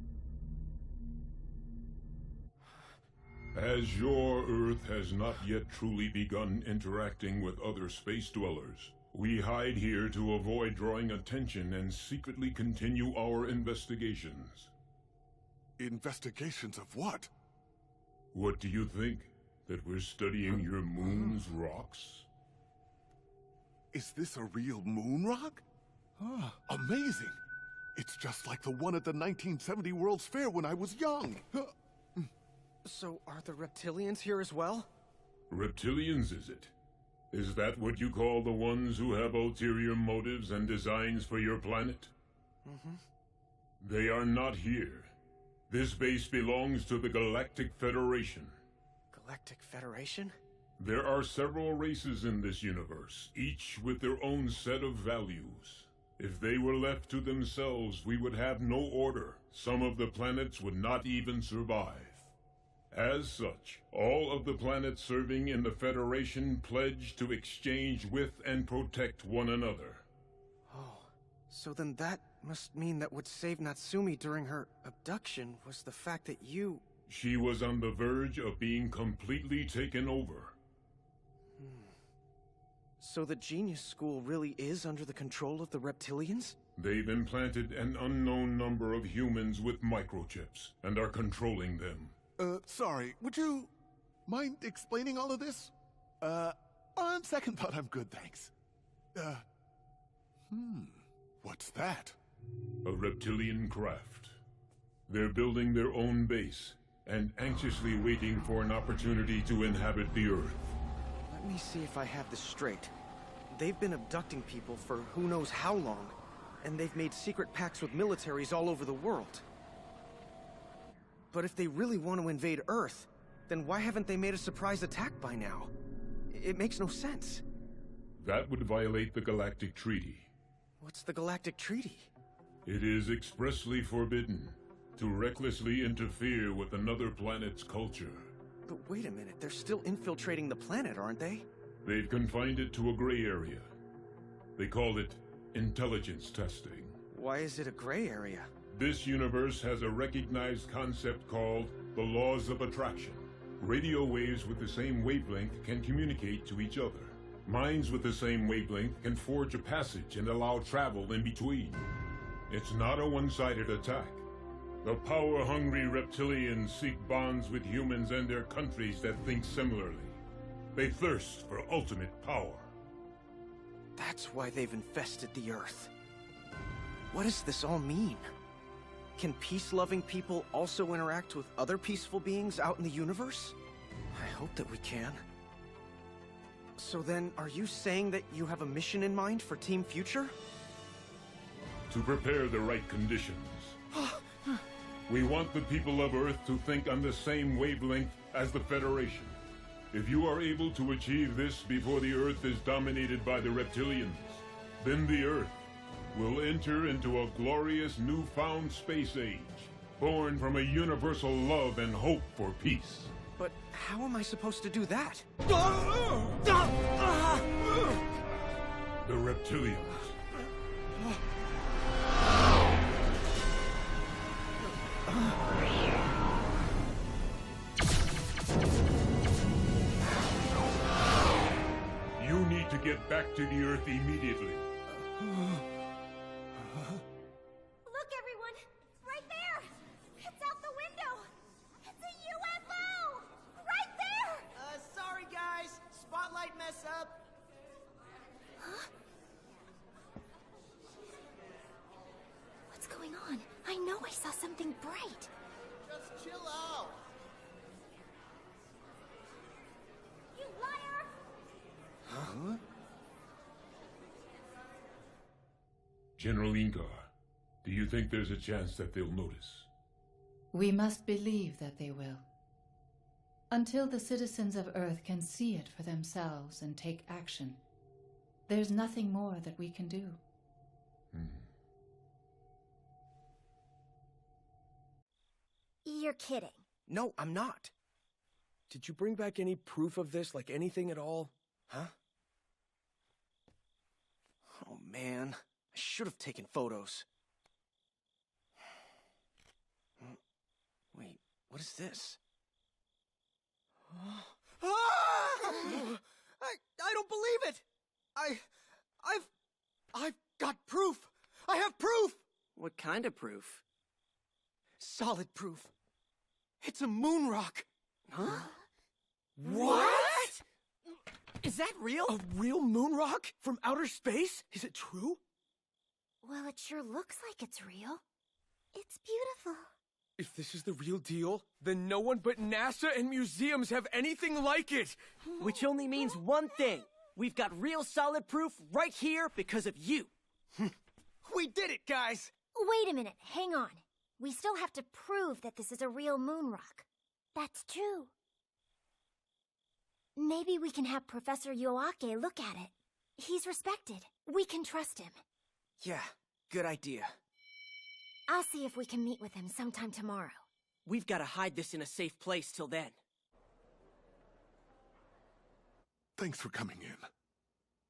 As your Earth has not yet truly begun interacting with other space dwellers, we hide here to avoid drawing attention and secretly continue our investigations. Investigations of what? What do you think? That we're studying your moon's rocks? Is this a real moon rock? Amazing! It's just like the one at the 1970 World's Fair when I was young. So, are the reptilians here as well? Reptilians, is it? Is that what you call the ones who have ulterior motives and designs for your planet? Mm-hmm. They are not here. This base belongs to the Galactic Federation. Galactic Federation? There are several races in this universe, each with their own set of values. If they were left to themselves, we would have no order. Some of the planets would not even survive. As such, all of the planets serving in the Federation pledge to exchange with and protect one another. Oh, so then that must mean that what saved Natsumi during her abduction was the fact that you... She was on the verge of being completely taken over. So the Genius School really is under the control of the reptilians? They've implanted an unknown number of humans with microchips, and are controlling them. Sorry, would you mind explaining all of this? On second thought, I'm good, thanks. What's that? A reptilian craft. They're building their own base, and anxiously waiting for an opportunity to inhabit the Earth. Let me see if I have this straight. They've been abducting people for who knows how long, and they've made secret pacts with militaries all over the world. But if they really want to invade Earth, then why haven't they made a surprise attack by now? It makes no sense. That would violate the Galactic Treaty. What's the Galactic Treaty? It is expressly forbidden to recklessly interfere with another planet's culture. But wait a minute, they're still infiltrating the planet, aren't they? They've confined it to a gray area. They call it intelligence testing. Why is it a gray area? This universe has a recognized concept called the laws of attraction. Radio waves with the same wavelength can communicate to each other. Minds with the same wavelength can forge a passage and allow travel in between. It's not a one-sided attack. The power-hungry reptilians seek bonds with humans and their countries that think similarly. They thirst for ultimate power. That's why they've infested the Earth. What does this all mean? Can peace-loving people also interact with other peaceful beings out in the universe? I hope that we can. So then, are you saying that you have a mission in mind for Team Future? To prepare the right conditions. We want the people of Earth to think on the same wavelength as the Federation. If you are able to achieve this before the Earth is dominated by the reptilians, then the Earth will enter into a glorious newfound space age, born from a universal love and hope for peace. But how am I supposed to do that? The reptilians. You need to get back to the Earth immediately. Look, everyone! Right there! It's out the window! It's a UFO! Right there! Sorry guys. Spotlight mess up. Huh? What's going on? I know I saw something bright. Just chill out. You liar! Huh? General Ingar, do you think there's a chance that they'll notice? We must believe that they will. Until the citizens of Earth can see it for themselves and take action, there's nothing more that we can do. You're kidding. No, I'm not. Did you bring back any proof of this, like anything at all? Huh? Oh, man. I should have taken photos. Wait, what is this? I don't believe it! I've got proof! I have proof! What kind of proof? Solid proof. It's a moon rock. Huh? What? Is that real? A real moon rock? From outer space? Is it true? Well, it sure looks like it's real. It's beautiful. If this is the real deal, then no one but NASA and museums have anything like it! Which only means one thing. We've got real solid proof right here because of you. We did it, guys! Wait a minute, hang on. We still have to prove that this is a real moon rock. That's true. Maybe we can have Professor Yoake look at it. He's respected. We can trust him. Yeah, good idea. I'll see if we can meet with him sometime tomorrow. We've got to hide this in a safe place till then. Thanks for coming in.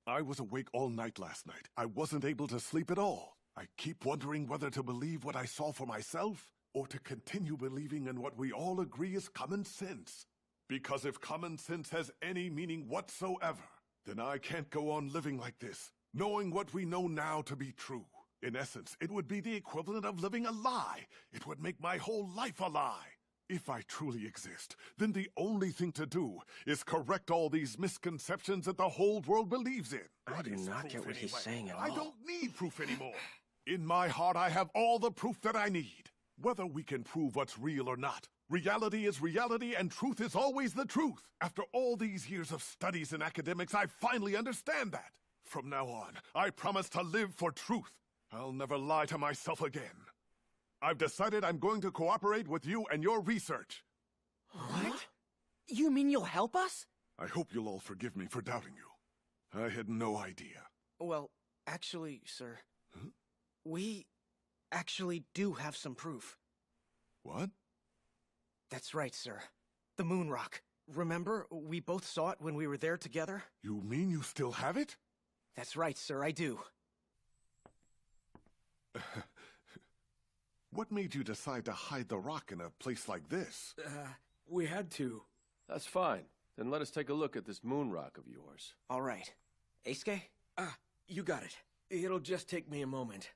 I was awake all night last night. I wasn't able to sleep at all. I keep wondering whether to believe what I saw for myself, or to continue believing in what we all agree is common sense. Because if common sense has any meaning whatsoever, then I can't go on living like this, knowing what we know now to be true. In essence, it would be the equivalent of living a lie. It would make my whole life a lie. If I truly exist, then the only thing to do is correct all these misconceptions that the whole world believes in. I do not get what he's saying at all. I don't need proof anymore. In my heart, I have all the proof that I need. Whether we can prove what's real or not, reality is reality and truth is always the truth. After all these years of studies and academics, I finally understand that. From now on, I promise to live for truth. I'll never lie to myself again. I've decided I'm going to cooperate with you and your research. What? You mean you'll help us? I hope you'll all forgive me for doubting you. I had no idea. Well, actually, sir, we actually do have some proof. What? That's right, sir. The moon rock. Remember, we both saw it when we were there together? You mean you still have it? That's right, sir, I do. What made you decide to hide the rock in a place like this? We had to. That's fine. Then let us take a look at this moon rock of yours. All right. Eisuke? You got it. It'll just take me a moment.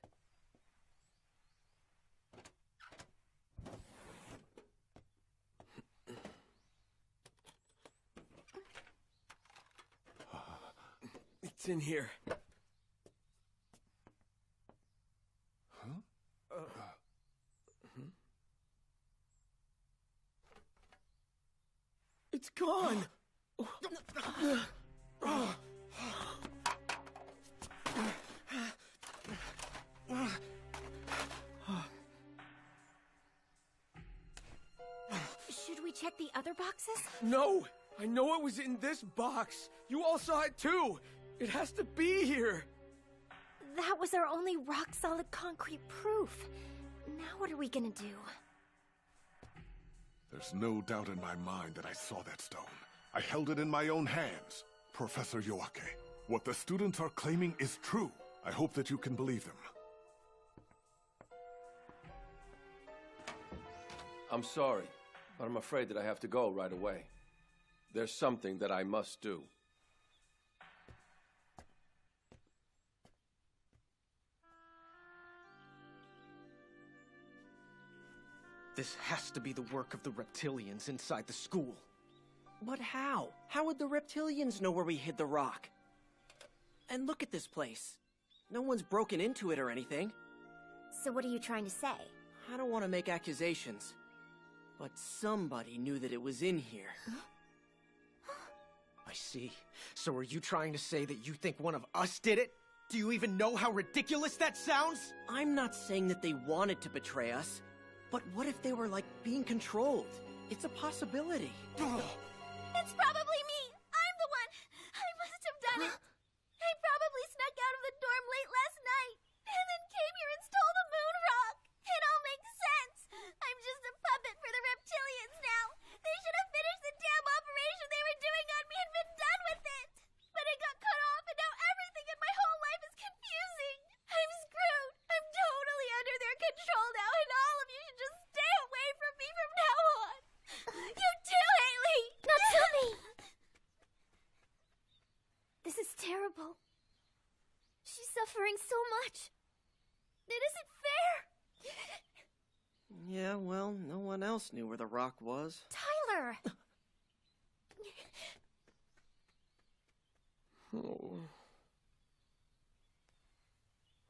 It's in here. It's gone! Should we check the other boxes? No! I know it was in this box! You all saw it too! It has to be here! That was our only rock-solid concrete proof. Now what are we gonna do? There's no doubt in my mind that I saw that stone. I held it in my own hands. Professor Yoake, what the students are claiming is true. I hope that you can believe them. I'm sorry, but I'm afraid that I have to go right away. There's something that I must do. This has to be the work of the reptilians inside the school. But how? How would the reptilians know where we hid the rock? And look at this place. No one's broken into it or anything. So what are you trying to say? I don't want to make accusations, but somebody knew that it was in here. I see. So are you trying to say that you think one of us did it? Do you even know how ridiculous that sounds? I'm not saying that they wanted to betray us, but what if they were, like, being controlled? It's a possibility. It's probably me! I'm the one! I must have done it! I probably snuck out of the dorm late last night, and then came here and stole the moon rock! It all makes sense! I'm just a puppet for the reptilians now! They should have finished the damn operation they were doing on me and been done with it! But it got cut off, and now everything in my whole life is confusing! I'm screwed! I'm totally under their control now, and all of you should just stay away from me from now on! You too, Haley! Natsumi! This is terrible. She's suffering so much. It isn't fair. Yeah, well, no one else knew where the rock was. Tyler! Oh.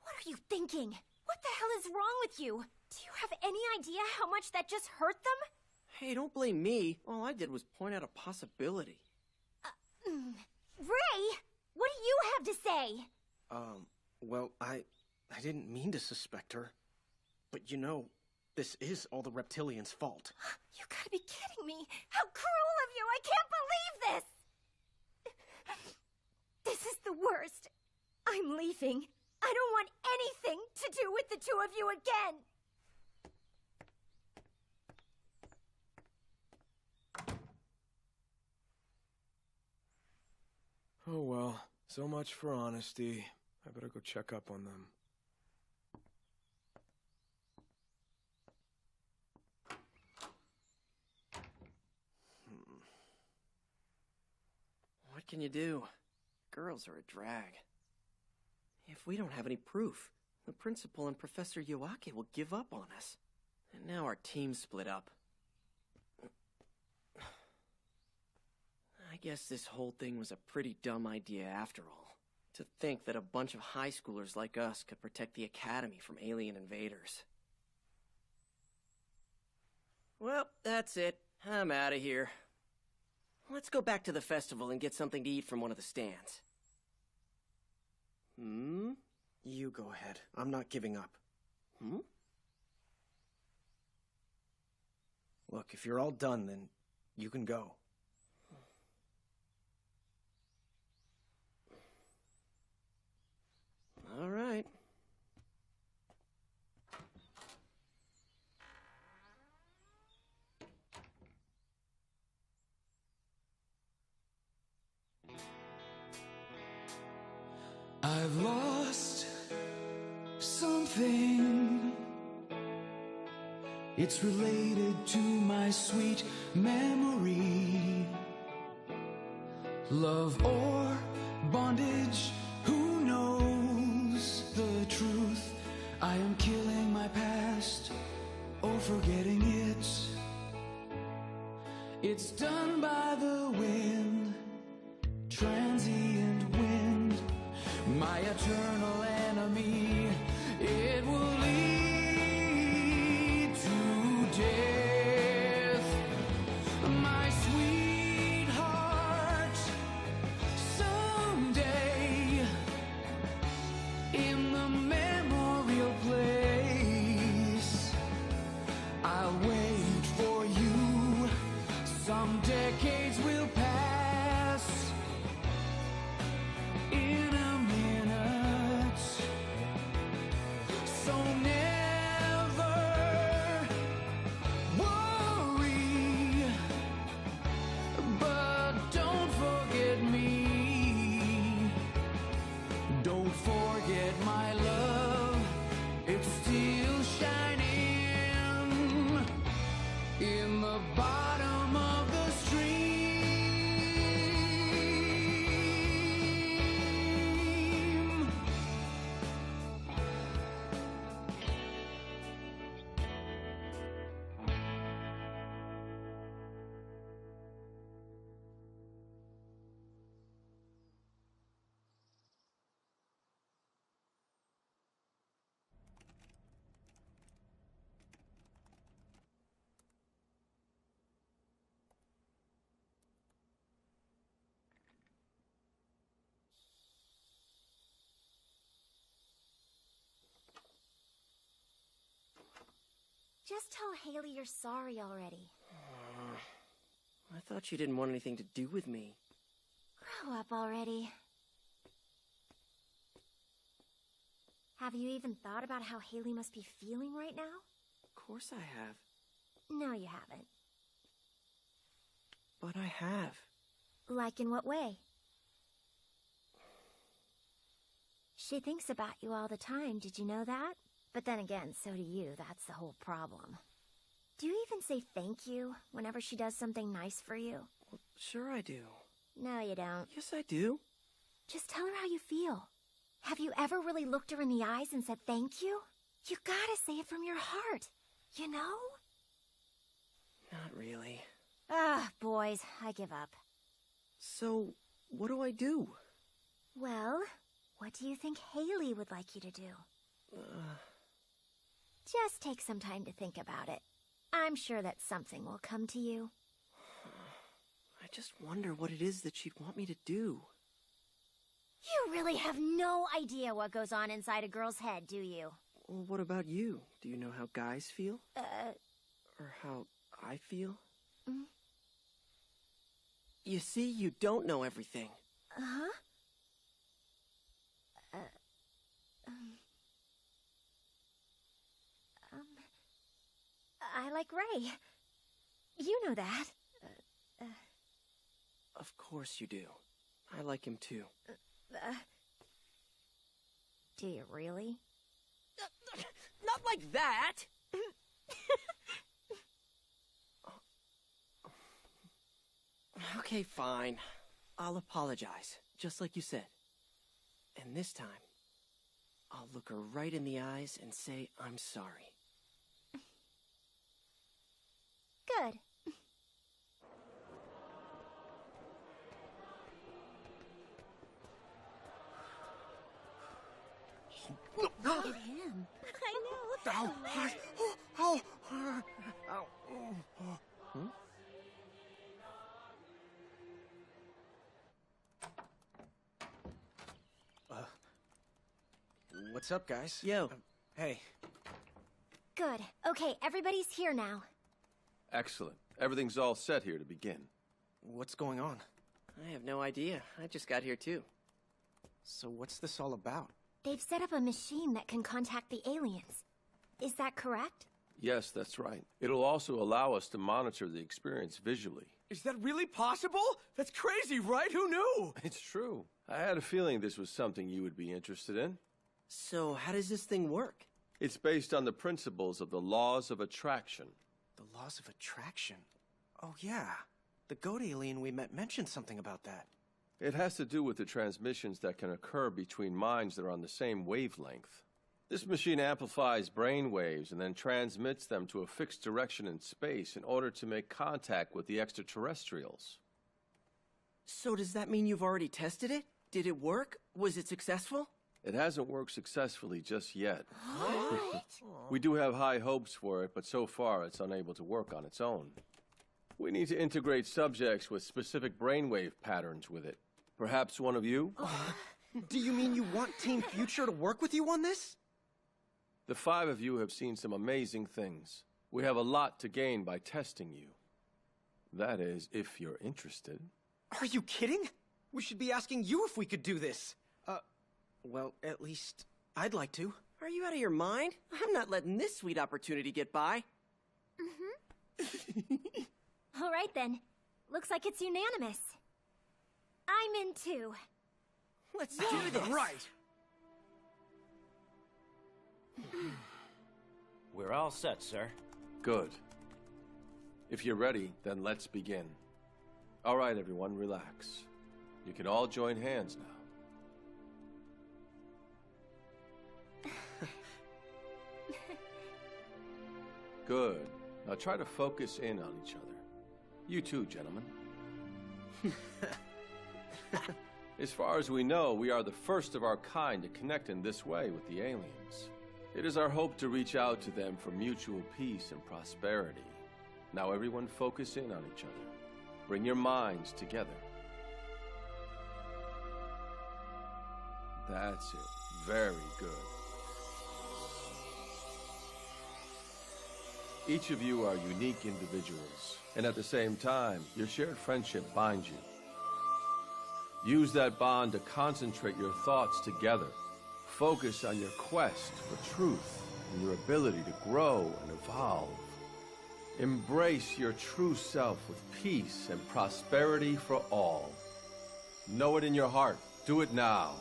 What are you thinking? What the hell is wrong with you? Do you have any idea how much that just hurt them? Hey, don't blame me. All I did was point out a possibility. Ray, what do you have to say? Well, I didn't mean to suspect her. But you know, this is all the reptilians' fault. You gotta be kidding me. How cruel of you! I can't believe this! This is the worst. I'm leaving. I don't want anything to do with the two of you again. Oh well, so much for honesty. I better go check up on them. What can you do? Girls are a drag. If we don't have any proof, the principal and Professor Yoake will give up on us. And now our team's split up. I guess this whole thing was a pretty dumb idea after all. To think that a bunch of high schoolers like us could protect the academy from alien invaders. Well, that's it. I'm out of here. Let's go back to the festival and get something to eat from one of the stands. You go ahead. I'm not giving up. Look, if you're all done, then you can go. All right. I've lost something. It's related to my sweet memory. Love or bondage, who knows the truth? I am killing my past or forgetting it. It's done by the wind, transient wind, my eternal enemy. It will lead to death. My sweetheart, someday in the memorial place, I'll wait for you. Some decades will pass in a minute. Just tell Haley you're sorry already. I thought you didn't want anything to do with me. Grow up already. Have you even thought about how Haley must be feeling right now? Of course I have. No, you haven't. But I have. Like in what way? She thinks about you all the time, did you know that? But then again, so do you, that's the whole problem. Do you even say thank you whenever she does something nice for you? Well, sure I do. No, you don't. Yes, I do. Just tell her how you feel. Have you ever really looked her in the eyes and said thank you? You gotta say it from your heart, you know? Not really. Ah, boys, I give up. So, what do I do? Well, what do you think Haley would like you to do? Just take some time to think about it. I'm sure that something will come to you. I just wonder what it is that she'd want me to do. You really have no idea what goes on inside a girl's head, do you? Well, what about you? Do you know how guys feel? Or how I feel? You see, you don't know everything. Uh-huh. I like Ray. You know that. Of course you do. I like him too. Do you really? Not like that! Okay, fine. I'll apologize, just like you said. And this time, I'll look her right in the eyes and say I'm sorry. Good. Look at him. I know. What's up, guys? Yo. Hey. Good. Okay, everybody's here now. Excellent. Everything's all set here to begin. What's going on? I have no idea. I just got here too. So what's this all about? They've set up a machine that can contact the aliens. Is that correct? Yes, that's right. It'll also allow us to monitor the experience visually. Is that really possible? That's crazy, right? Who knew? It's true. I had a feeling this was something you would be interested in. So, how does this thing work? It's based on the principles of the laws of attraction. The laws of attraction? Oh, yeah. The goat alien we met mentioned something about that. It has to do with the transmissions that can occur between minds that are on the same wavelength. This machine amplifies brain waves and then transmits them to a fixed direction in space in order to make contact with the extraterrestrials. So does that mean you've already tested it? Did it work? Was it successful? It hasn't worked successfully just yet. We do have high hopes for it, but so far it's unable to work on its own. We need to integrate subjects with specific brainwave patterns with it. Perhaps one of you? Do you mean you want Team Future to work with you on this? The 5 of you have seen some amazing things. We have a lot to gain by testing you. That is, if you're interested. Are you kidding? We should be asking you if we could do this. Well, at least I'd like to. Are you out of your mind? I'm not letting this sweet opportunity get by. All right, then. Looks like it's unanimous. I'm in too. Let's do this. Right. We're all set, sir. Good. If you're ready, then let's begin. All right, everyone, relax. You can all join hands now. Good. Now try to focus in on each other. You too, gentlemen. As far as we know, we are the first of our kind to connect in this way with the aliens. It is our hope to reach out to them for mutual peace and prosperity. Now everyone focus in on each other. Bring your minds together. That's it. Very good. Each of you are unique individuals, and at the same time, your shared friendship binds you. Use that bond to concentrate your thoughts together. Focus on your quest for truth and your ability to grow and evolve. Embrace your true self with peace and prosperity for all. Know it in your heart. Do it now.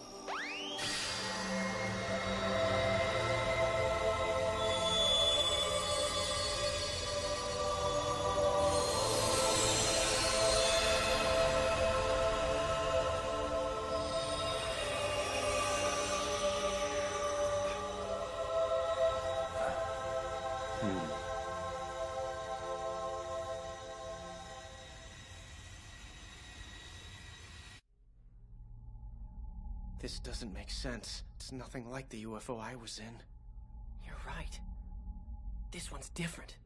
This doesn't make sense. It's nothing like the UFO I was in. You're right. This one's different.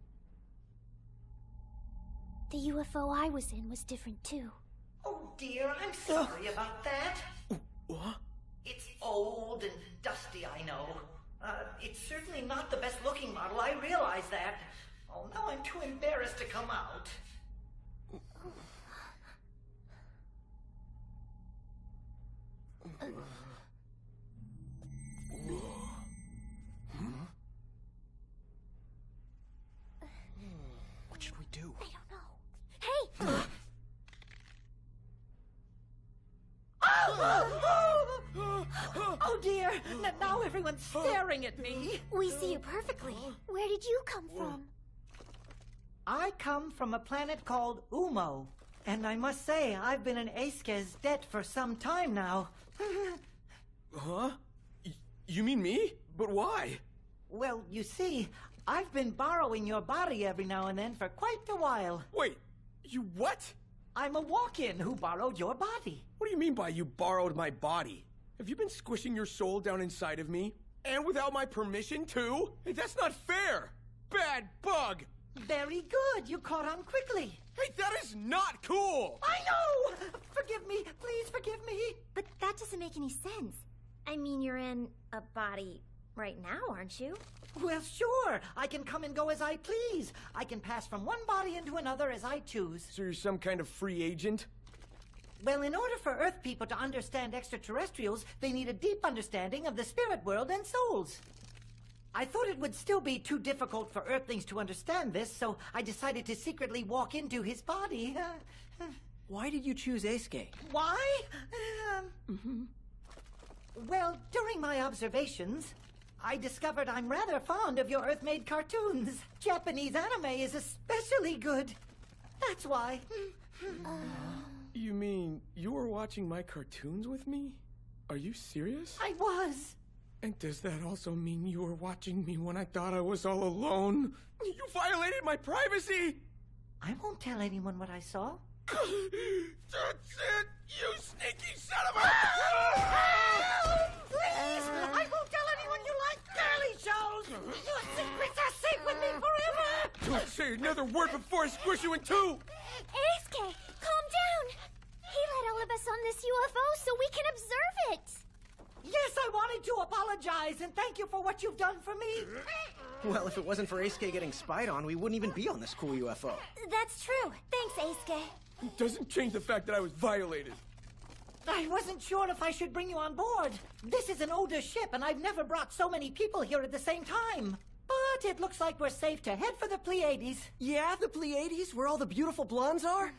The UFO I was in was different too. Oh dear, I'm sorry about that. What? It's old and dusty, I know. It's certainly not the best looking model, I realize that. Oh, now I'm too embarrassed to come out. What should we do? I don't know. Hey! Oh dear, now everyone's staring at me. We see you perfectly. Where did you come from? I come from a planet called Umo. And I must say, I've been in Eiske's debt for some time now. Huh? You mean me? But why? Well, you see, I've been borrowing your body every now and then for quite a while. Wait, you what? I'm a walk-in who borrowed your body. What do you mean by you borrowed my body? Have you been squishing your soul down inside of me? And without my permission, too? Hey, that's not fair! Bad bug! Very good, you caught on quickly. Hey, that is not cool! I know! Forgive me, please forgive me. But that doesn't make any sense. I mean, you're in a body right now, aren't you? Well, sure. I can come and go as I please. I can pass from one body into another as I choose. So you're some kind of free agent? Well, in order for Earth people to understand extraterrestrials, they need a deep understanding of the spirit world and souls. I thought it would still be too difficult for Earthlings to understand this, so I decided to secretly walk into his body. Why did you choose Eisuke? Why? Well, during my observations, I discovered I'm rather fond of your Earth-made cartoons. Japanese anime is especially good. That's why. You mean you were watching my cartoons with me? Are you serious? I was. And does that also mean you were watching me when I thought I was all alone? You violated my privacy! I won't tell anyone what I saw. That's it! You sneaky son of a... Please! I won't tell anyone you like girly shows! Your secrets are safe with me forever! Don't say another word before I squish you in two! Eisuke, calm down! He let all of us on this UFO so we can observe it! Yes, I wanted to apologize, and thank you for what you've done for me. Well, if it wasn't for Eisuke getting spied on, we wouldn't even be on this cool UFO. That's true. Thanks, Eisuke. It doesn't change the fact that I was violated. I wasn't sure if I should bring you on board. This is an older ship, and I've never brought so many people here at the same time. But it looks like we're safe to head for the Pleiades. Yeah, the Pleiades, where all the beautiful blondes are?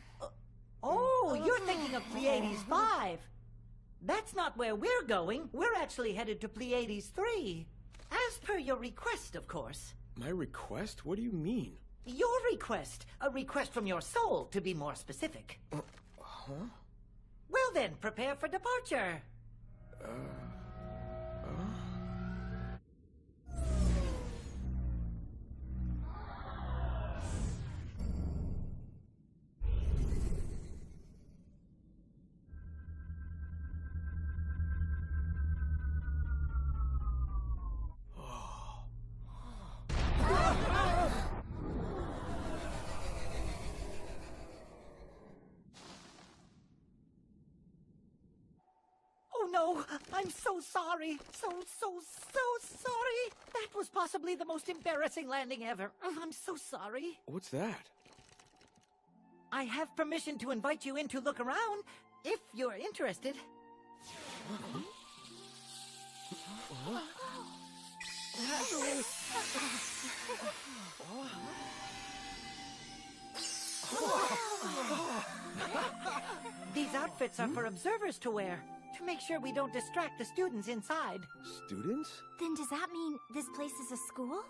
Oh, you're thinking of Pleiades 5. That's not where we're going. We're actually headed to Pleiades 3. As per your request, of course. My request? What do you mean? Your request. A request from your soul, to be more specific. Huh? Well then, prepare for departure. I'm so sorry. So sorry. That was possibly the most embarrassing landing ever. I'm so sorry. What's that? I have permission to invite you in to look around, if you're interested. These outfits are for observers to wear, to make sure we don't distract the students inside. Students? Then does that mean this place is a school?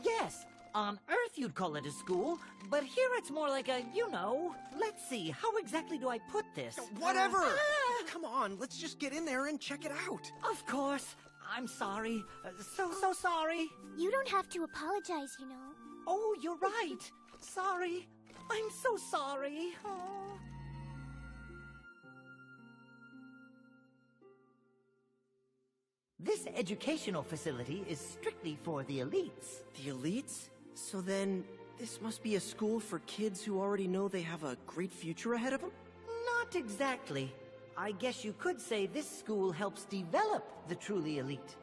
Yes. On Earth you'd call it a school, but here it's more like a, let's see, how exactly do I put this? Whatever! Come on, let's just get in there and check it out. Of course. I'm sorry. So sorry. You don't have to apologize, you know. Oh, you're right. Sorry. I'm so sorry. Oh. This educational facility is strictly for the elites. The elites? So then, this must be a school for kids who already know they have a great future ahead of them? Not exactly. I guess you could say this school helps develop the truly elite.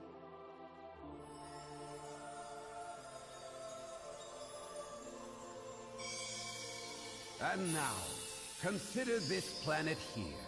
And now, consider this planet here.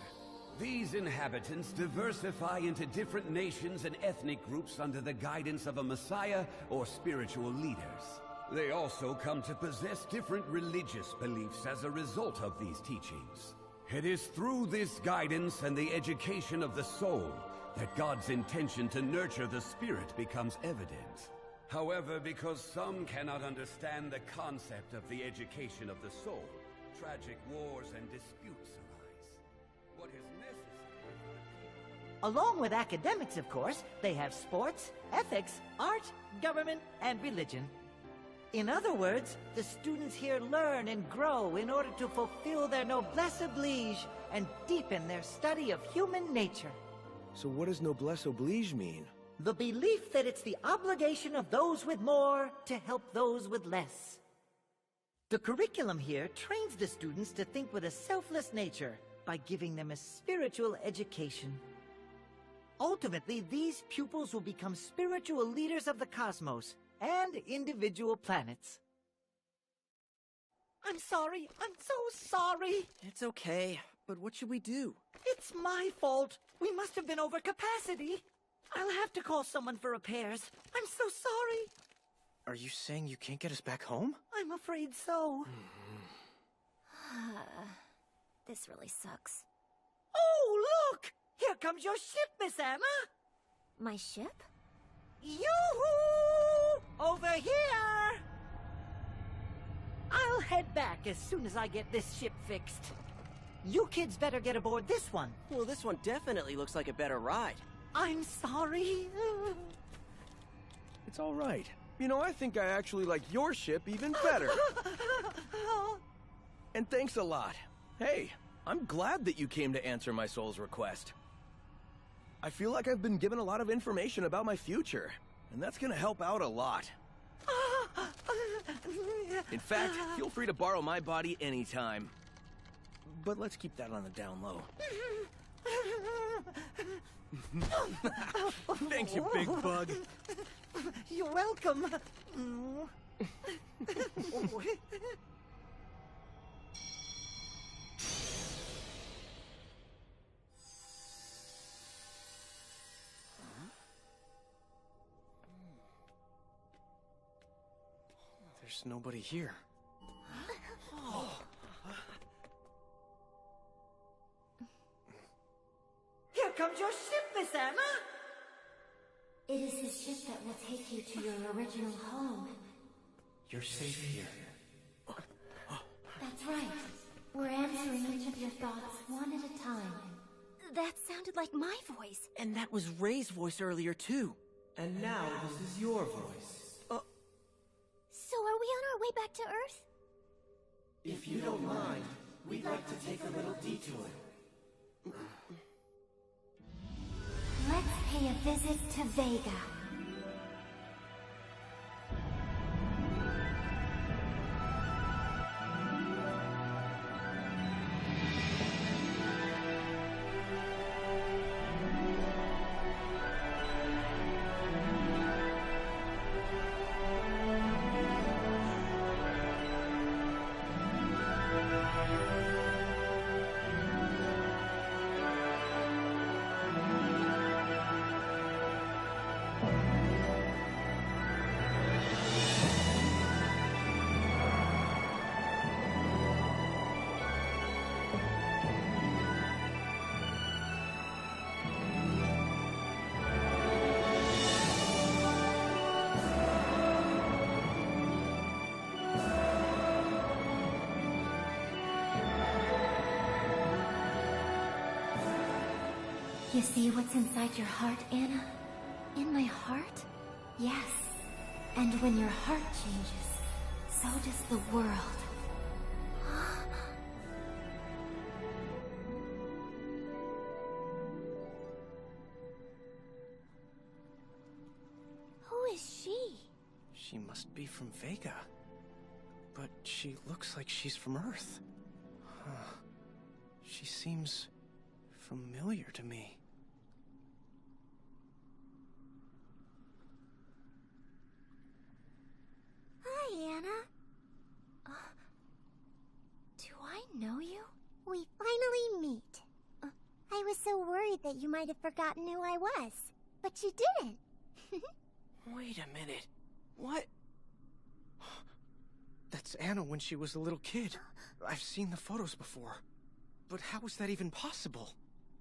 These inhabitants diversify into different nations and ethnic groups under the guidance of a messiah or spiritual leaders. They also come to possess different religious beliefs as a result of these teachings. It is through this guidance and the education of the soul that God's intention to nurture the spirit becomes evident. However, because some cannot understand the concept of the education of the soul, tragic wars and disputes arise. What is necessary? Along with academics, of course, they have sports, ethics, art, government, and religion. In other words, the students here learn and grow in order to fulfill their noblesse oblige and deepen their study of human nature. So what does noblesse oblige mean? The belief that it's the obligation of those with more to help those with less. The curriculum here trains the students to think with a selfless nature by giving them a spiritual education. Ultimately, these pupils will become spiritual leaders of the cosmos and individual planets. I'm sorry. I'm so sorry. It's okay, but what should we do? It's my fault. We must have been over capacity. I'll have to call someone for repairs. I'm so sorry. Are you saying you can't get us back home? I'm afraid so. This really sucks. Oh, look! Here comes your ship, Miss Anna. My ship? Yoo-hoo! Over here! I'll head back as soon as I get this ship fixed. You kids better get aboard this one. Well, this one definitely looks like a better ride. I'm sorry. It's all right. You know, I think I actually like your ship even better. And thanks a lot. Hey, I'm glad that you came to answer my soul's request. I feel like I've been given a lot of information about my future, and that's gonna help out a lot. In fact, feel free to borrow my body anytime. But let's keep that on the down low. Thanks, you big bug. You're welcome. There's nobody here. Here comes your ship, Miss Anna. It is the ship that will take you to your original home. You're safe here. That's right. We're answering each of your thoughts one at a time. That sounded like my voice. And that was Ray's voice earlier, too. And now this is your voice. So are we on our way back to Earth? If you don't mind, we'd like to take a little detour. Let's pay a visit to Vega. you see what's inside your heart, Anna? In my heart? Yes. And when your heart changes, so does the world. Who is she? She must be from Vega. But she looks like she's from Earth. Huh. She seems familiar to me. Hi, Anna. Do I know you? We finally meet. I was so worried that you might have forgotten who I was, but you didn't. Wait a minute. What? That's Anna when she was a little kid. I've seen the photos before. But how is that even possible?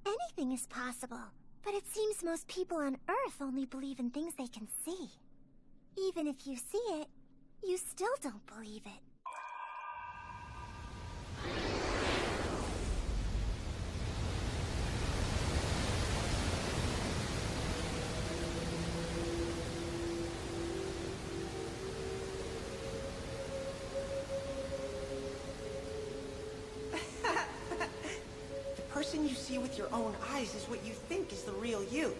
Anything is possible. But it seems most people on Earth only believe in things they can see. Even if you see it, you still don't believe it. The person you see with your own eyes is what you think is the real you.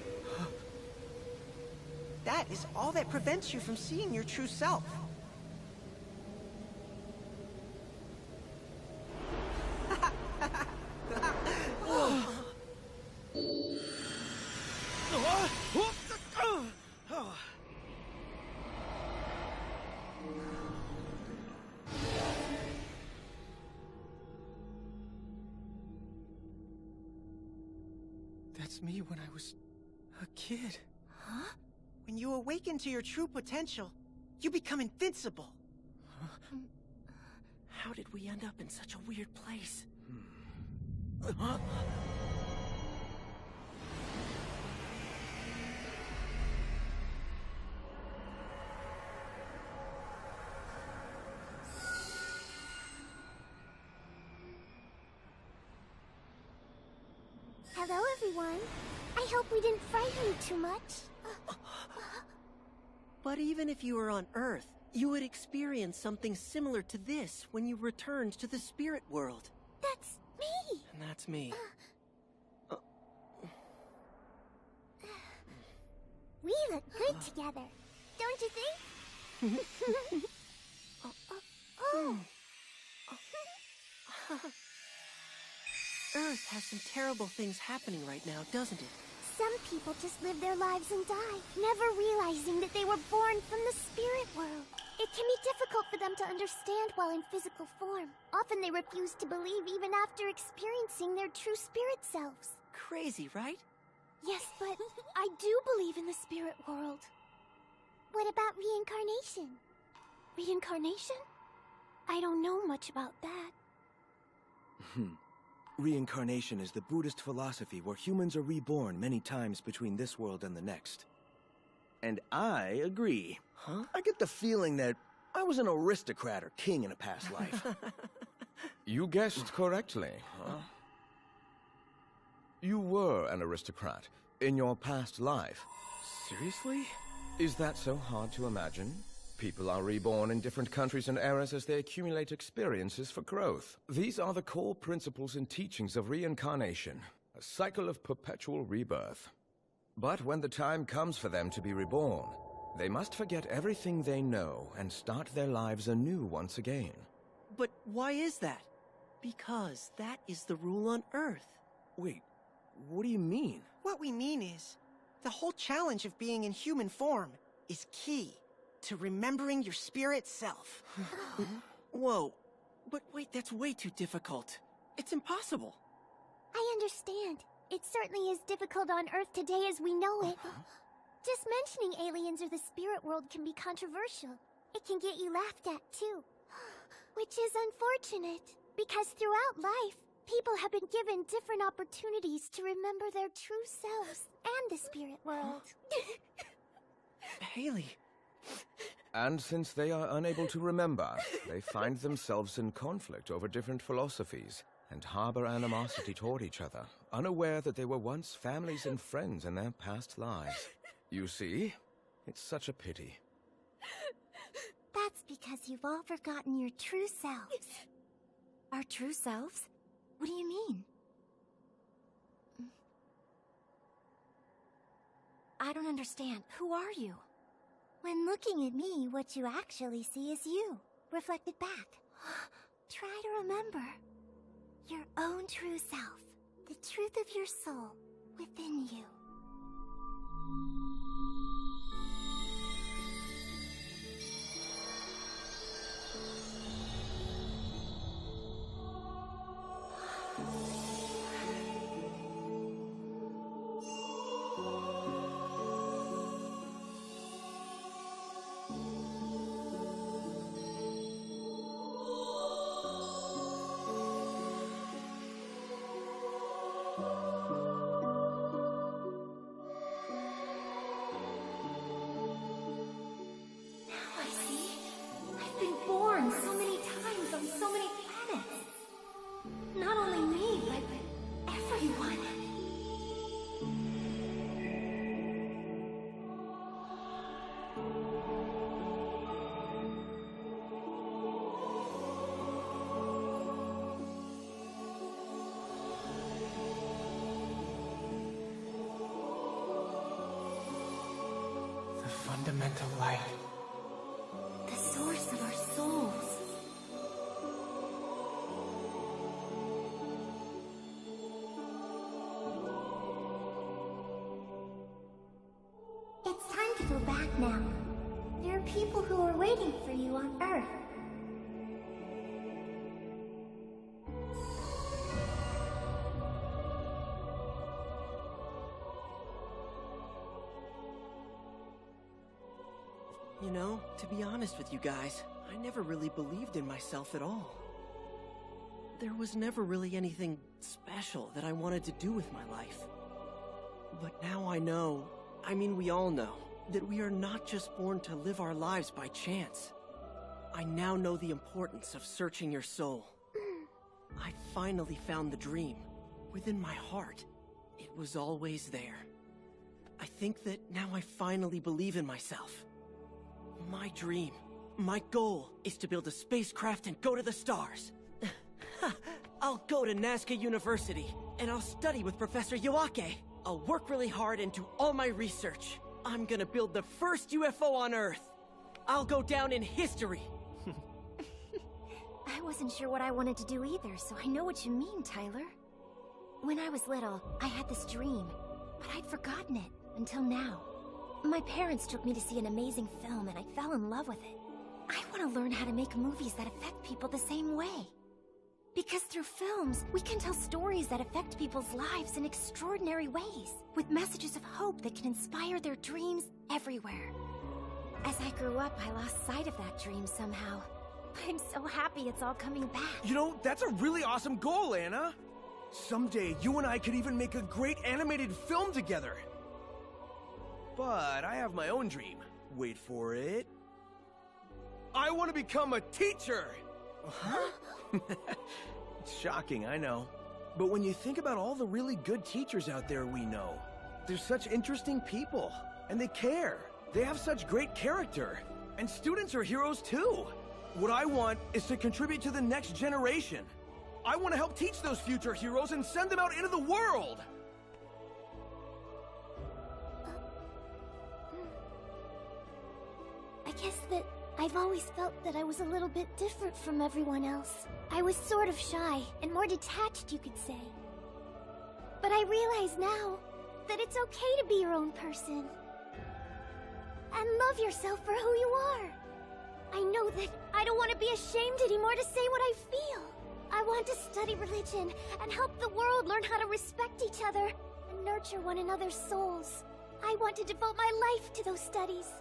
That is all that prevents you from seeing your true self. That's me when I was a kid. Huh? When you awaken to your true potential, you become invincible. Huh? How did we end up in such a weird place? Hello, everyone. I hope we didn't frighten you too much. But even if you were on Earth, you would experience something similar to this when you returned to the spirit world. That's me! And that's me. We look good together, don't you think? Earth has some terrible things happening right now, doesn't it? Some people just live their lives and die, never realizing that they were born from the spirit world. It can be difficult for them to understand while in physical form. Often they refuse to believe even after experiencing their true spirit selves. Crazy, right? Yes, but I do believe in the spirit world. What about reincarnation? Reincarnation? I don't know much about that. Reincarnation is the Buddhist philosophy where humans are reborn many times between this world and the next. And I agree. Huh? I get the feeling that I was an aristocrat or king in a past life. You guessed correctly. Huh? You were an aristocrat in your past life. Seriously? Is that so hard to imagine? People are reborn in different countries and eras as they accumulate experiences for growth. These are the core principles and teachings of reincarnation, a cycle of perpetual rebirth. But when the time comes for them to be reborn, they must forget everything they know and start their lives anew once again. But why is that? Because that is the rule on Earth. Wait, what do you mean? What we mean is, the whole challenge of being in human form is key to remembering your spirit self. Whoa, but wait, that's way too difficult. It's impossible. I understand. It certainly is difficult on Earth today as we know it. Just mentioning aliens or the spirit world can be controversial. It can get you laughed at, too. Which is unfortunate, because throughout life, people have been given different opportunities to remember their true selves and the spirit world. Haley. And since they are unable to remember, they find themselves in conflict over different philosophies. and harbor animosity toward each other, unaware that they were once families and friends in their past lives. You see? It's such a pity. That's because you've all forgotten your true selves. Our true selves? What do you mean? I don't understand. Who are you? When looking at me, what you actually see is you, reflected back. Try to remember your own true self, the truth of your soul within you. So many times on so many planets. Not only me, but everyone. The fundamental light. The source of our souls. It's time to go back now. There are people who are waiting for you on Earth. You know, to be honest with you guys, I never really believed in myself at all. There was never really anything special that I wanted to do with my life. But now I know, I mean we all know, that we are not just born to live our lives by chance. I now know the importance of searching your soul. I finally found the dream. Within my heart, it was always there. I think that now I finally believe in myself. My dream, my goal, is to build a spacecraft and go to the stars. I'll go to Nazca University, and I'll study with Professor Yoake. I'll work really hard and do all my research. I'm gonna build the first UFO on Earth. I'll go down in history. I wasn't sure what I wanted to do either, so I know what you mean, Tyler. When I was little, I had this dream, but I'd forgotten it until now. My parents took me to see an amazing film, and I fell in love with it. I want to learn how to make movies that affect people the same way. Because through films, we can tell stories that affect people's lives in extraordinary ways, with messages of hope that can inspire their dreams everywhere. As I grew up, I lost sight of that dream somehow. I'm so happy it's all coming back. You know, that's a really awesome goal, Anna. Someday, you and I could even make a great animated film together. But I have my own dream. Wait for it. I want to become a teacher! Huh? It's shocking, I know. But when you think about all the really good teachers out there we know, they're such interesting people, and they care. They have such great character, and students are heroes too. What I want is to contribute to the next generation. I want to help teach those future heroes and send them out into the world! I guess that I've always felt that I was a little bit different from everyone else. I was sort of shy and more detached, you could say. But I realize now that it's okay to be your own person. And love yourself for who you are. I know that I don't want to be ashamed anymore to say what I feel. I want to study religion and help the world learn how to respect each other and nurture one another's souls. I want to devote my life to those studies.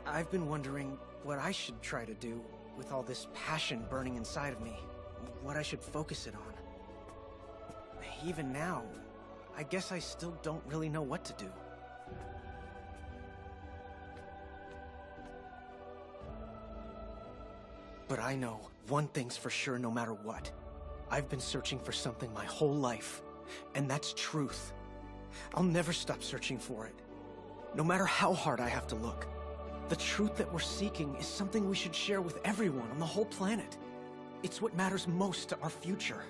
I've been wondering what I should try to do with all this passion burning inside of me. What I should focus it on. Even now, I guess I still don't really know what to do. But I know one thing's for sure no matter what. I've been searching for something my whole life, and that's truth. I'll never stop searching for it, no matter how hard I have to look. The truth that we're seeking is something we should share with everyone on the whole planet. It's what matters most to our future.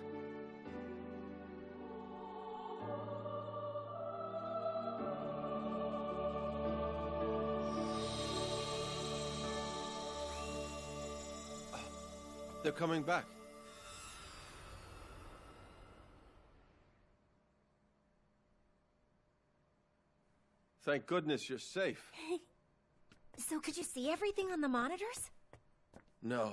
They're coming back. Thank goodness you're safe. So could you see everything on the monitors? No.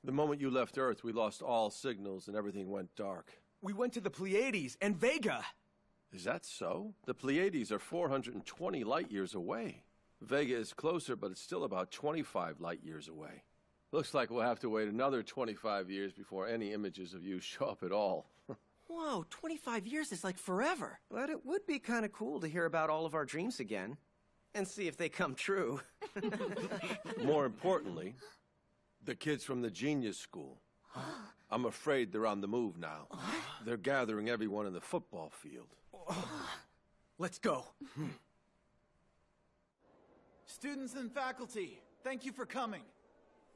The moment you left Earth, we lost all signals and everything went dark. We went to the Pleiades and Vega. Is that so? The Pleiades are 420 light-years away. Vega is closer, but it's still about 25 light-years away. Looks like we'll have to wait another 25 years before any images of you show up at all. Whoa, 25 years is like forever. But it would be kind of cool to hear about all of our dreams again. And see if they come true. More importantly, the kids from the Genius School. I'm afraid they're on the move now. They're gathering everyone in the football field. Let's go. Students and faculty, thank you for coming.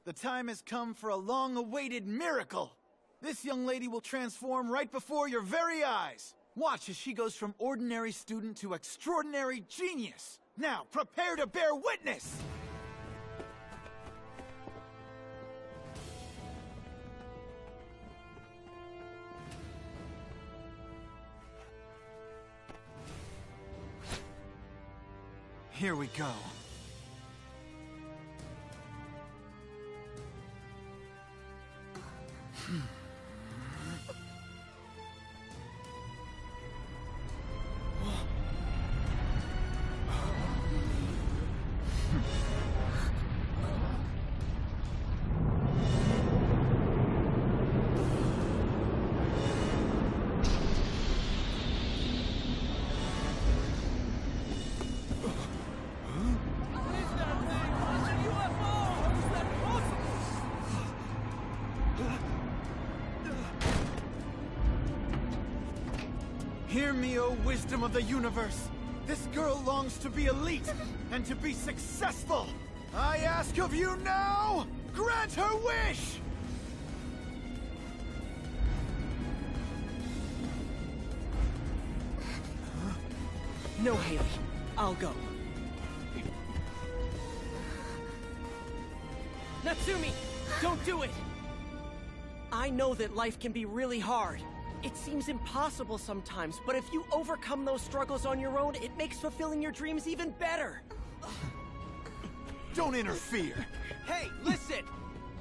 The time has come for a long-awaited miracle. This young lady will transform right before your very eyes. Watch as she goes from ordinary student to extraordinary genius. Now, prepare to bear witness! Here we go. Hear me, O wisdom of the universe. This girl longs to be elite and to be successful. I ask of you now, grant her wish! No, Haley. I'll go. Natsumi! Don't do it! I know that life can be really hard. It seems impossible sometimes, but if you overcome those struggles on your own, it makes fulfilling your dreams even better. Don't interfere! Hey, listen!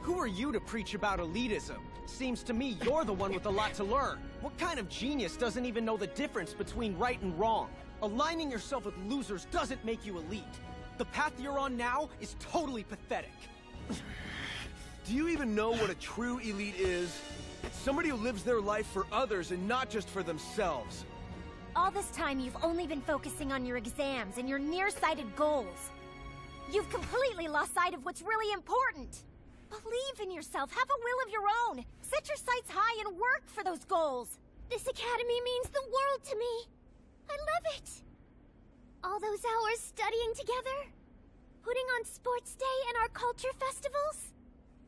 Who are you to preach about elitism? Seems to me you're the one with a lot to learn. What kind of genius doesn't even know the difference between right and wrong? Aligning yourself with losers doesn't make you elite. The path you're on now is totally pathetic. Do you even know what a true elite is? Somebody who lives their life for others and not just for themselves. All this time you've only been focusing on your exams and your nearsighted goals. You've completely lost sight of what's really important. Believe in yourself, have a will of your own. Set your sights high and work for those goals. This academy means the world to me. I love it. All those hours studying together, putting on sports day and our culture festivals.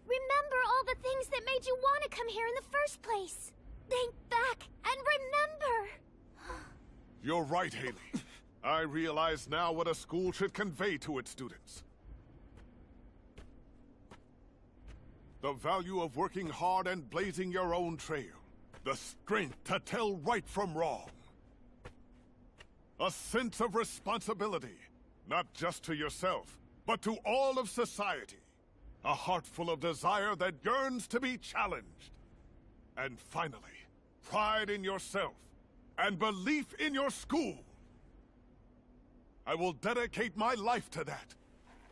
Remember all the things that made you want to come here in the first place. Think back and remember. You're right, Haley. I realize now what a school should convey to its students. The value of working hard and blazing your own trail. The strength to tell right from wrong. A sense of responsibility, not just to yourself, but to all of society. A heart full of desire that yearns to be challenged. And finally, pride in yourself and belief in your school. I will dedicate my life to that,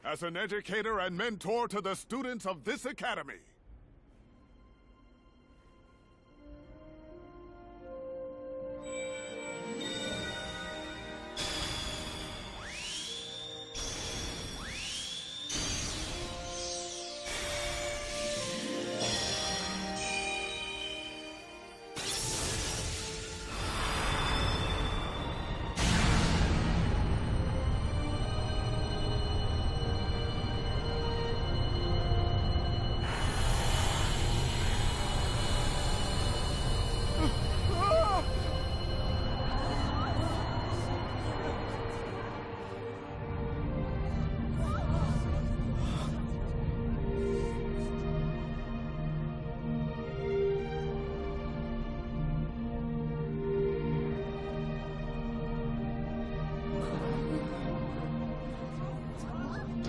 as an educator and mentor to the students of this academy.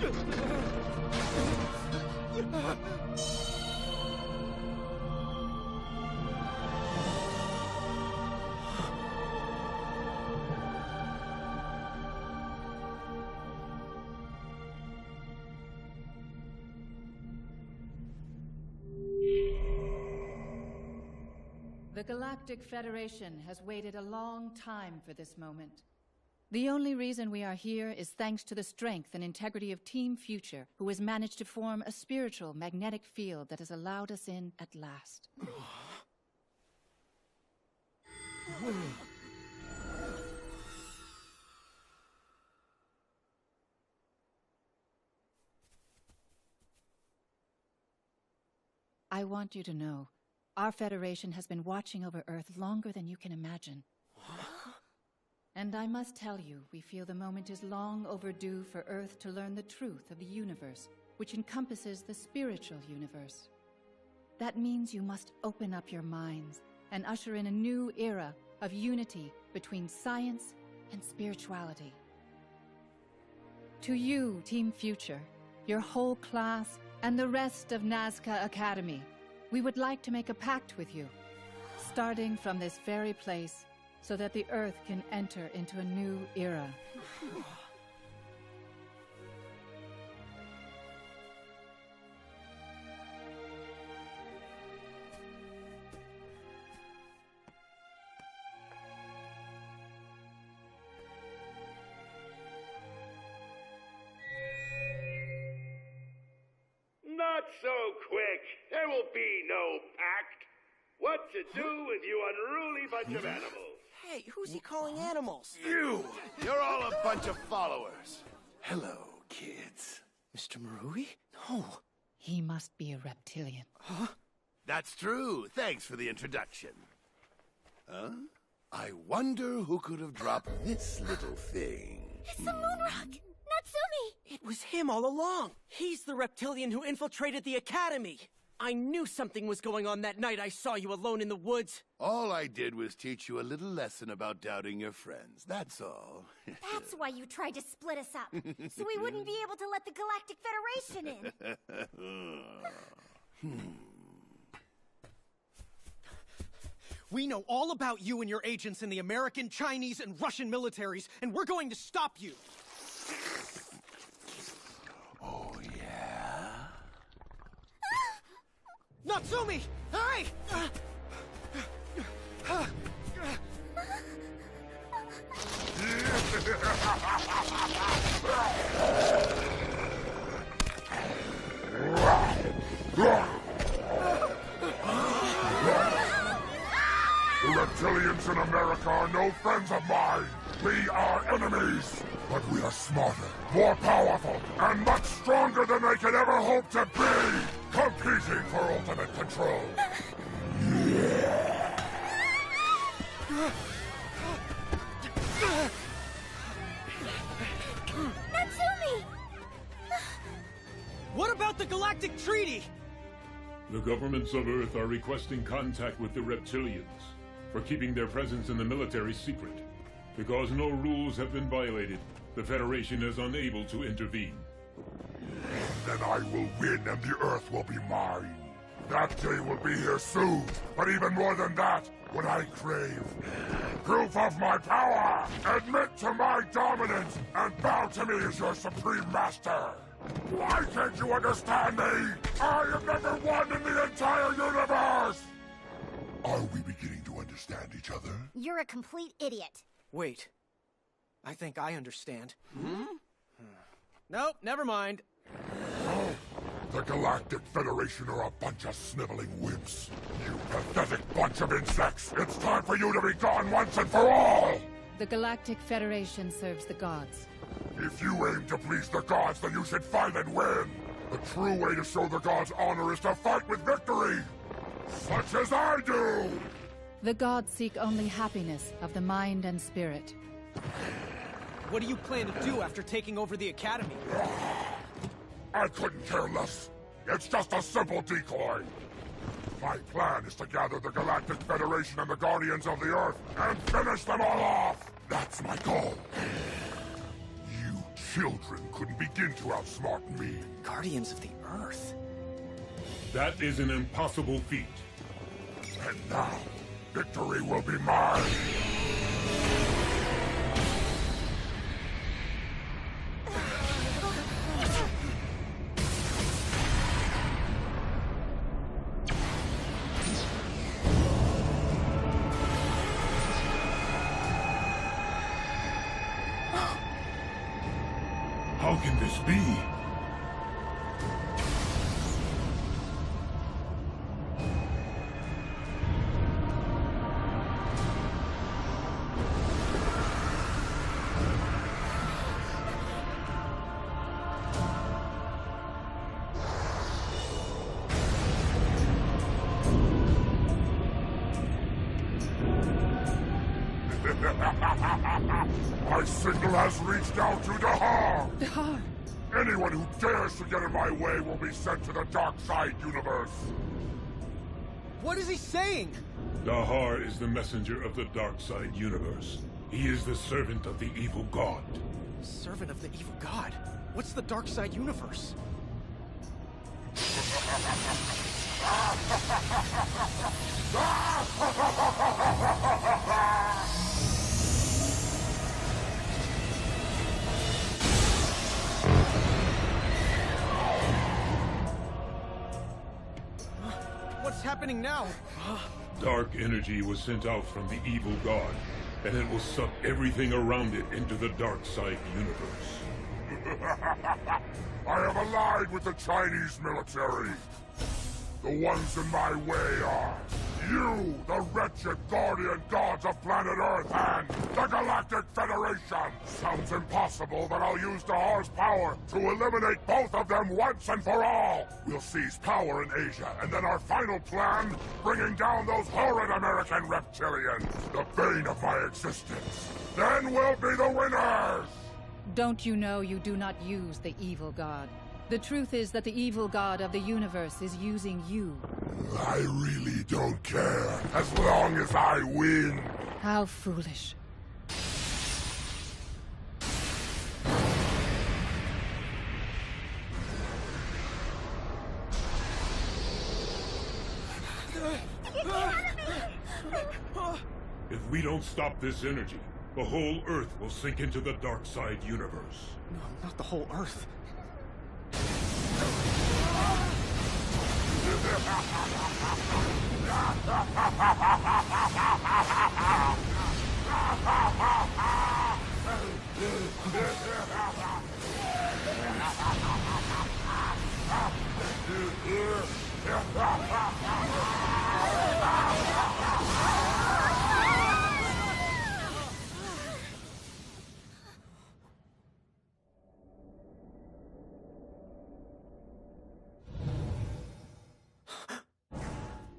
The Galactic Federation has waited a long time for this moment. The only reason we are here is thanks to the strength and integrity of Team Future, who has managed to form a spiritual magnetic field that has allowed us in at last. I want you to know, our Federation has been watching over Earth longer than you can imagine. And I must tell you, we feel the moment is long overdue for Earth to learn the truth of the universe, which encompasses the spiritual universe. That means you must open up your minds and usher in a new era of unity between science and spirituality. To you, Team Future, your whole class, and the rest of Nazca Academy, we would like to make a pact with you, starting from this very place, so that the Earth can enter into a new era. Not so quick. There will be no pact. What to do with you unruly bunch of animals? Hey, who's he calling animals? You! You're all a bunch of followers. Hello, kids. Mr. Marui? No. He must be a reptilian. Huh? That's true. Thanks for the introduction. Huh? I wonder who could have dropped this little thing. It's the moon rock! Natsumi! It was him all along. He's the reptilian who infiltrated the academy. I knew something was going on that night I saw you alone in the woods. All I did was teach you a little lesson about doubting your friends. That's all. That's why you tried to split us up, so we wouldn't be able to let the Galactic Federation in. We know all about you and your agents in the American, Chinese, and Russian militaries, and we're going to stop you. Oh, yeah? Natsumi! Hey! The reptilians in America are no friends of mine. We are enemies. But we are smarter, more powerful, and much stronger than they could ever hope to be. Competing for ultimate control. Natsumi! What about the Galactic Treaty? The governments of Earth are requesting contact with the reptilians for keeping their presence in the military secret. Because no rules have been violated, the Federation is unable to intervene. Then I will win and the Earth will be mine. That day will be here soon. But even more than that, what I crave. Proof of my power! Admit to my dominance and bow to me as your supreme master! Why can't you understand me? I am number one in the entire universe! Are we beginning to understand each other? You're a complete idiot. Wait. I think I understand. Nope, never mind. The Galactic Federation are a bunch of sniveling wimps. You pathetic bunch of insects! It's time for you to be gone once and for all! The Galactic Federation serves the gods. If you aim to please the gods, then you should fight and win! The true way to show the gods honor is to fight with victory! Such as I do! The gods seek only happiness of the mind and spirit. What do you plan to do after taking over the Academy? I couldn't care less. It's just a simple decoy. My plan is to gather the Galactic Federation and the Guardians of the Earth and finish them all off! That's my goal. You children couldn't begin to outsmart me. Guardians of the Earth? That is an impossible feat. And now, victory will be mine! How can this be? My signal has reached out to Dahar! Dahar! Anyone who dares to get in my way will be sent to the dark side universe! What is he saying? Dahar is the messenger of the dark side universe. He is the servant of the evil god. Servant of the evil god? What's the dark side universe? What's happening now? Dark energy was sent out from the evil god, and it will suck everything around it into the dark side universe. I am allied with the Chinese military. The ones in my way are you, the wretched guardian gods of planet Earth, and the Galactic Federation. Sounds impossible, but I'll use Dahar's power to eliminate both of them once and for all. We'll seize power in Asia, and then our final plan, bringing down those horrid American reptilians, the bane of my existence. Then we'll be the winners! Don't you know you do not use the evil god? The truth is that the evil god of the universe is using you. I really don't care, as long as I win. How foolish. If we don't stop this energy, the whole Earth will sink into the dark side universe. No, not the whole Earth.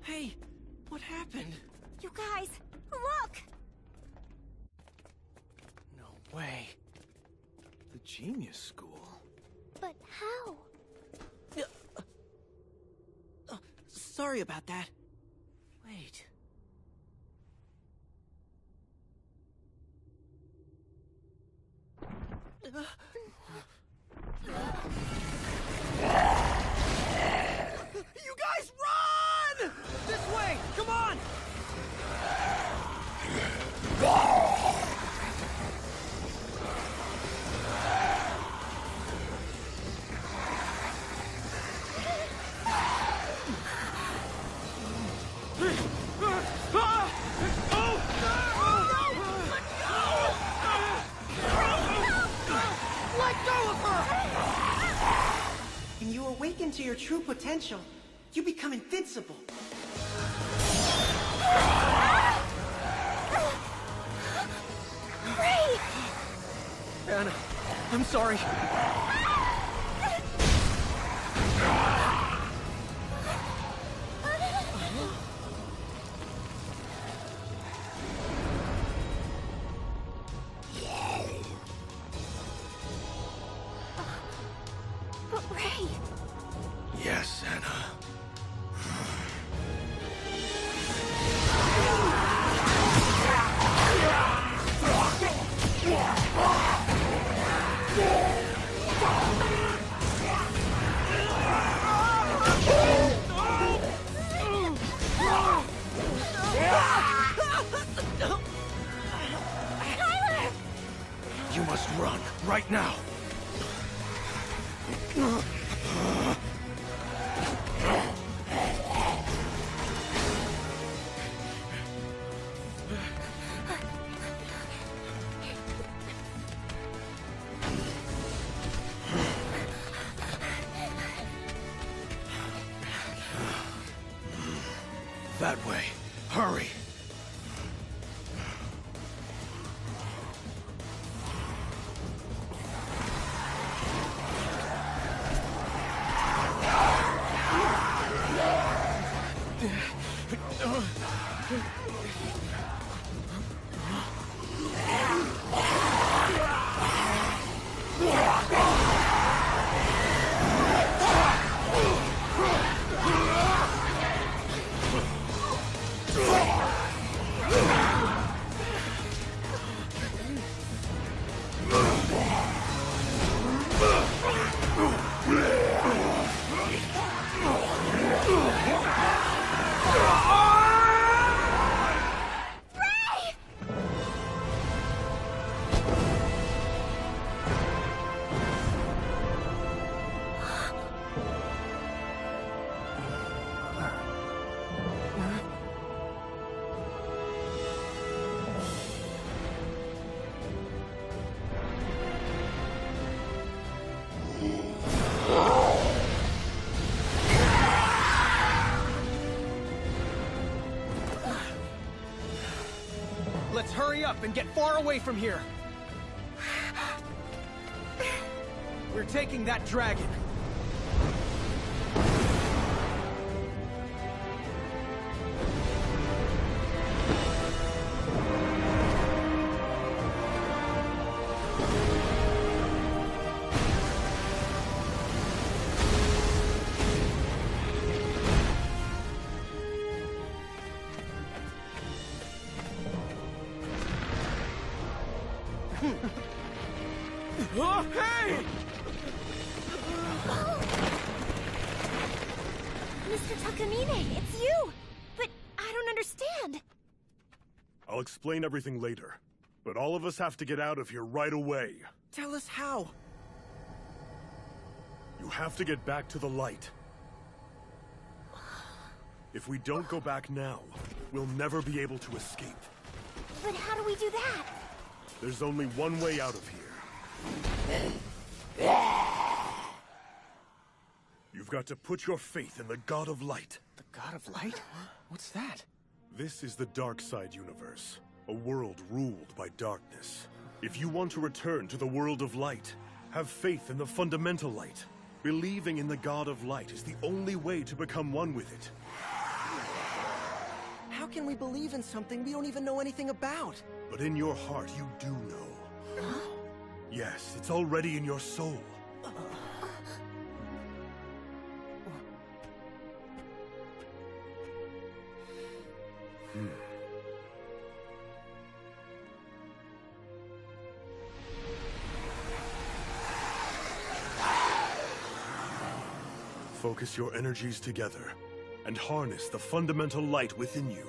Hey, what happened? You guys, look! No way. The Genius School. But how? Sorry about that. Wait. You guys run! This way! Come on! When you awaken to your true potential, you become invincible. Ray! Anna, I'm sorry. But Ray! Yes, Anna. You must run, right now. That way. Hurry. Let's hurry up and get far away from here. We're taking that dragon. Oh, hey! Mr. Takamine, it's you! But I don't understand. I'll explain everything later. But all of us have to get out of here right away. Tell us how. You have to get back to the light. If we don't go back now, we'll never be able to escape. But how do we do that? There's only one way out of here. You've got to put your faith in the God of Light. The God of Light? What's that? This is the dark side universe, a world ruled by darkness. If you want to return to the world of light, have faith in the fundamental light. Believing in the God of Light is the only way to become one with it. How can we believe in something we don't even know anything about? But in your heart, you do know. Yes, it's already in your soul. Focus your energies together and harness the fundamental light within you.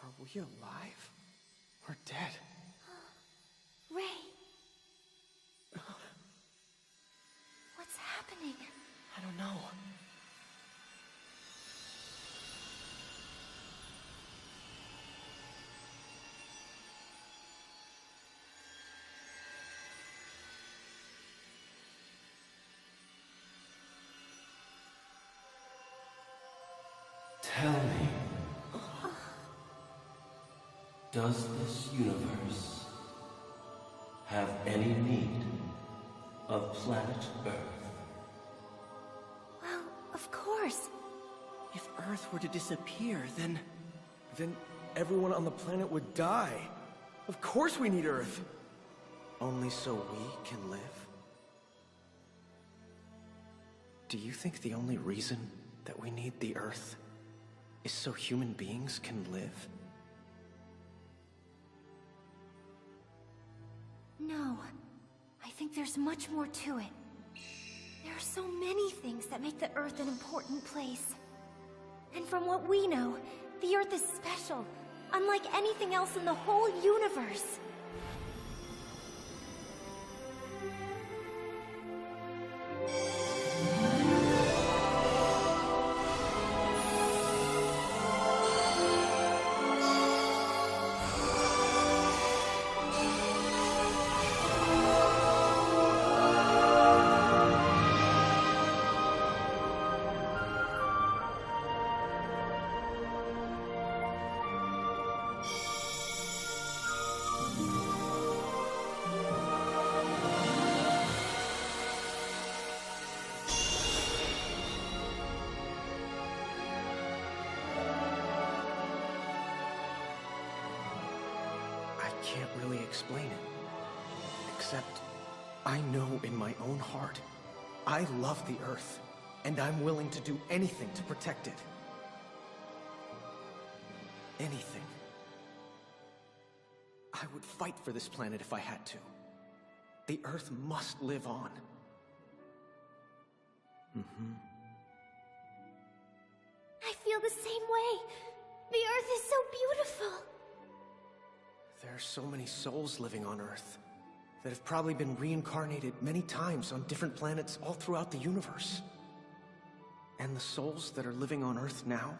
Are we alive? Or dead? Ray! What's happening? I don't know. Does this universe have any need of planet Earth? Well, of course. If Earth were to disappear, then everyone on the planet would die. Of course we need Earth. Only so we can live? Do you think the only reason that we need the Earth is so human beings can live? No. I think there's much more to it. There are so many things that make the Earth an important place. And from what we know, the Earth is special, unlike anything else in the whole universe. Can't really explain it. Except, I know in my own heart, I love the Earth, and I'm willing to do anything to protect it. Anything. I would fight for this planet if I had to. The Earth must live on. I feel the same way. The Earth is so beautiful. There are so many souls living on Earth that have probably been reincarnated many times on different planets all throughout the universe. And the souls that are living on Earth now,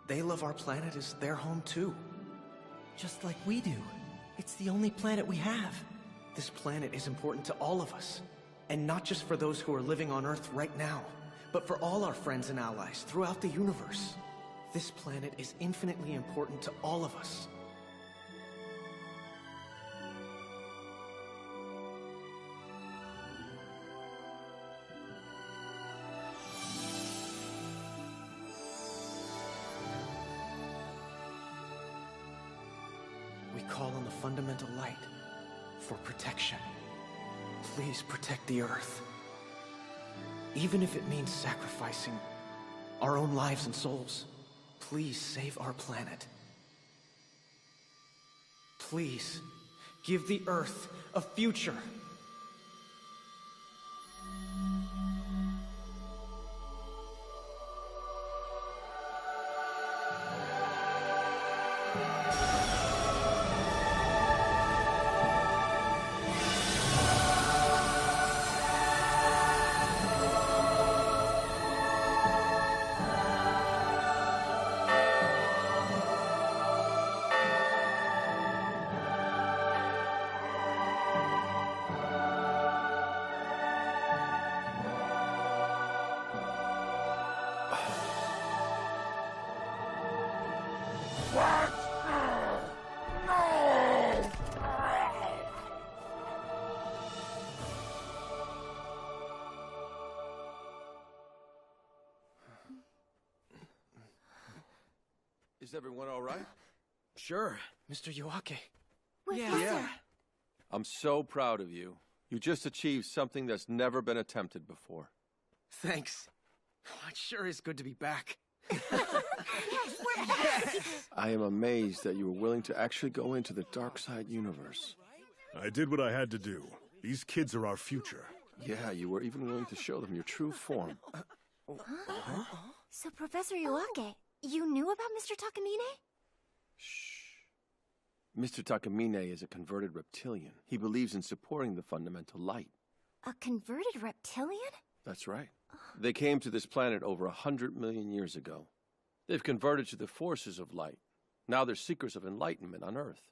they love our planet as their home too. Just like we do. It's the only planet we have. This planet is important to all of us. And not just for those who are living on Earth right now, but for all our friends and allies throughout the universe. This planet is infinitely important to all of us. We call on the fundamental light for protection. Please protect the Earth. Even if it means sacrificing our own lives and souls, please save our planet. Please give the Earth a future. Is everyone all right? Sure, Mr. Iwake. Yeah. I'm so proud of you. You just achieved something that's never been attempted before. Thanks. It sure is good to be back. I am amazed that you were willing to actually go into the dark side universe. I did what I had to do. These kids are our future. Yeah, you were even willing to show them your true form. So, Professor Iwake, you knew about Mr. Takamine? Mr. Takamine is a converted reptilian. He believes in supporting the fundamental light. A converted reptilian? That's right. They came to this planet over 100 million years ago. They've converted to the forces of light. Now they're seekers of enlightenment on Earth.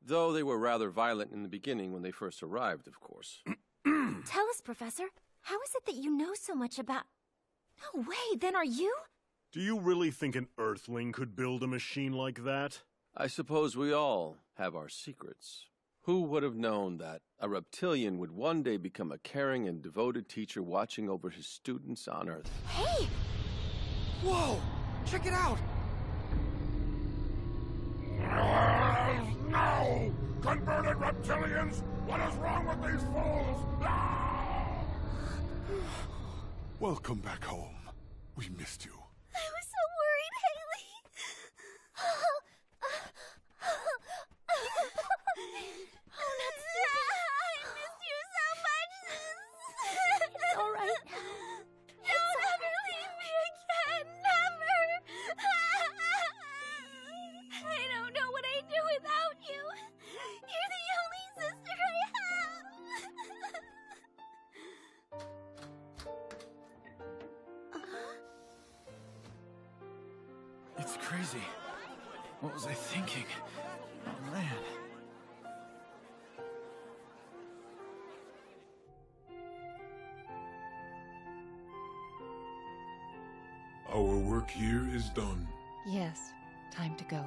Though they were rather violent in the beginning when they first arrived, of course. Tell us, Professor, how is it that you know so much about... No way, then are you? Do you really think an Earthling could build a machine like that? I suppose we all have our secrets. Who would have known that a reptilian would one day become a caring and devoted teacher watching over his students on Earth? Hey! Whoa! Check it out! No! Converted reptilians! What is wrong with these fools? No! Welcome back home. We missed you. I was so worried, Haley. Oh, not stupid. I miss you so much. It's all right. You'll never leave me again. Never. I don't know what I'd do without you. You're the only sister I have. It's crazy. What was I thinking? Oh, man. Our work here is done. Yes, time to go.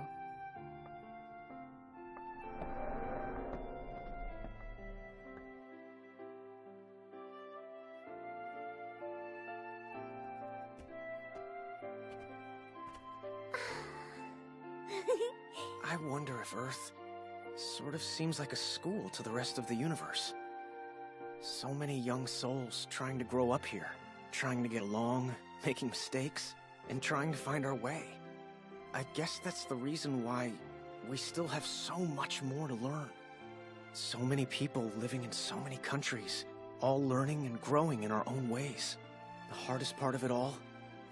I wonder if Earth sort of seems like a school to the rest of the universe. So many young souls trying to grow up here, trying to get along, making mistakes, and trying to find our way. I guess that's the reason why we still have so much more to learn. So many people living in so many countries, all learning and growing in our own ways. The hardest part of it all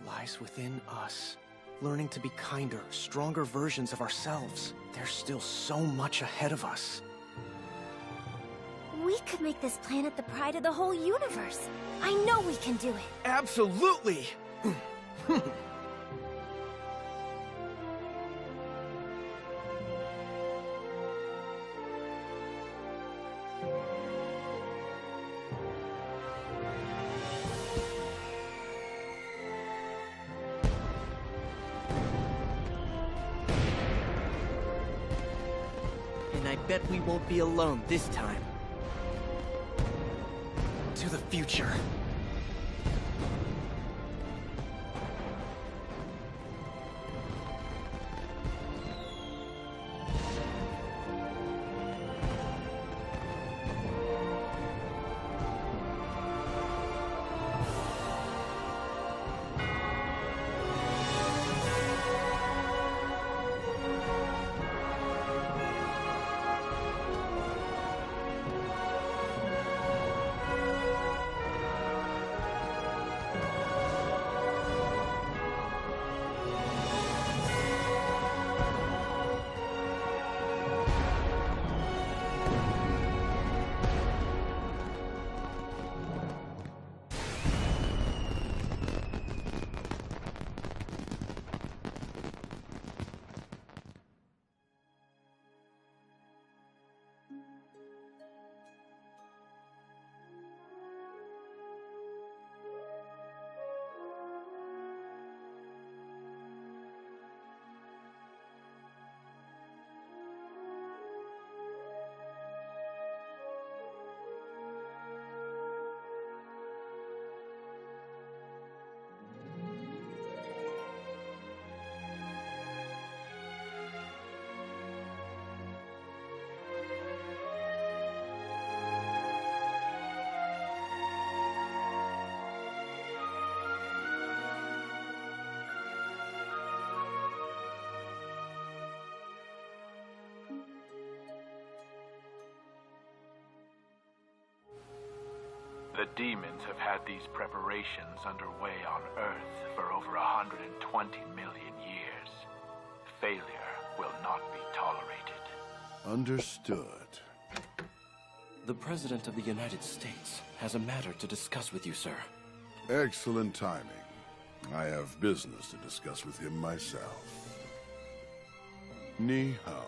lies within us. Learning to be kinder, stronger versions of ourselves. There's still so much ahead of us. We could make this planet the pride of the whole universe. I know we can do it. Absolutely! And I bet we won't be alone this time. To the future. The demons have had these preparations underway on Earth for over 120 million years. Failure will not be tolerated. Understood. The President of the United States has a matter to discuss with you, sir. Excellent timing. I have business to discuss with him myself. Ni hao.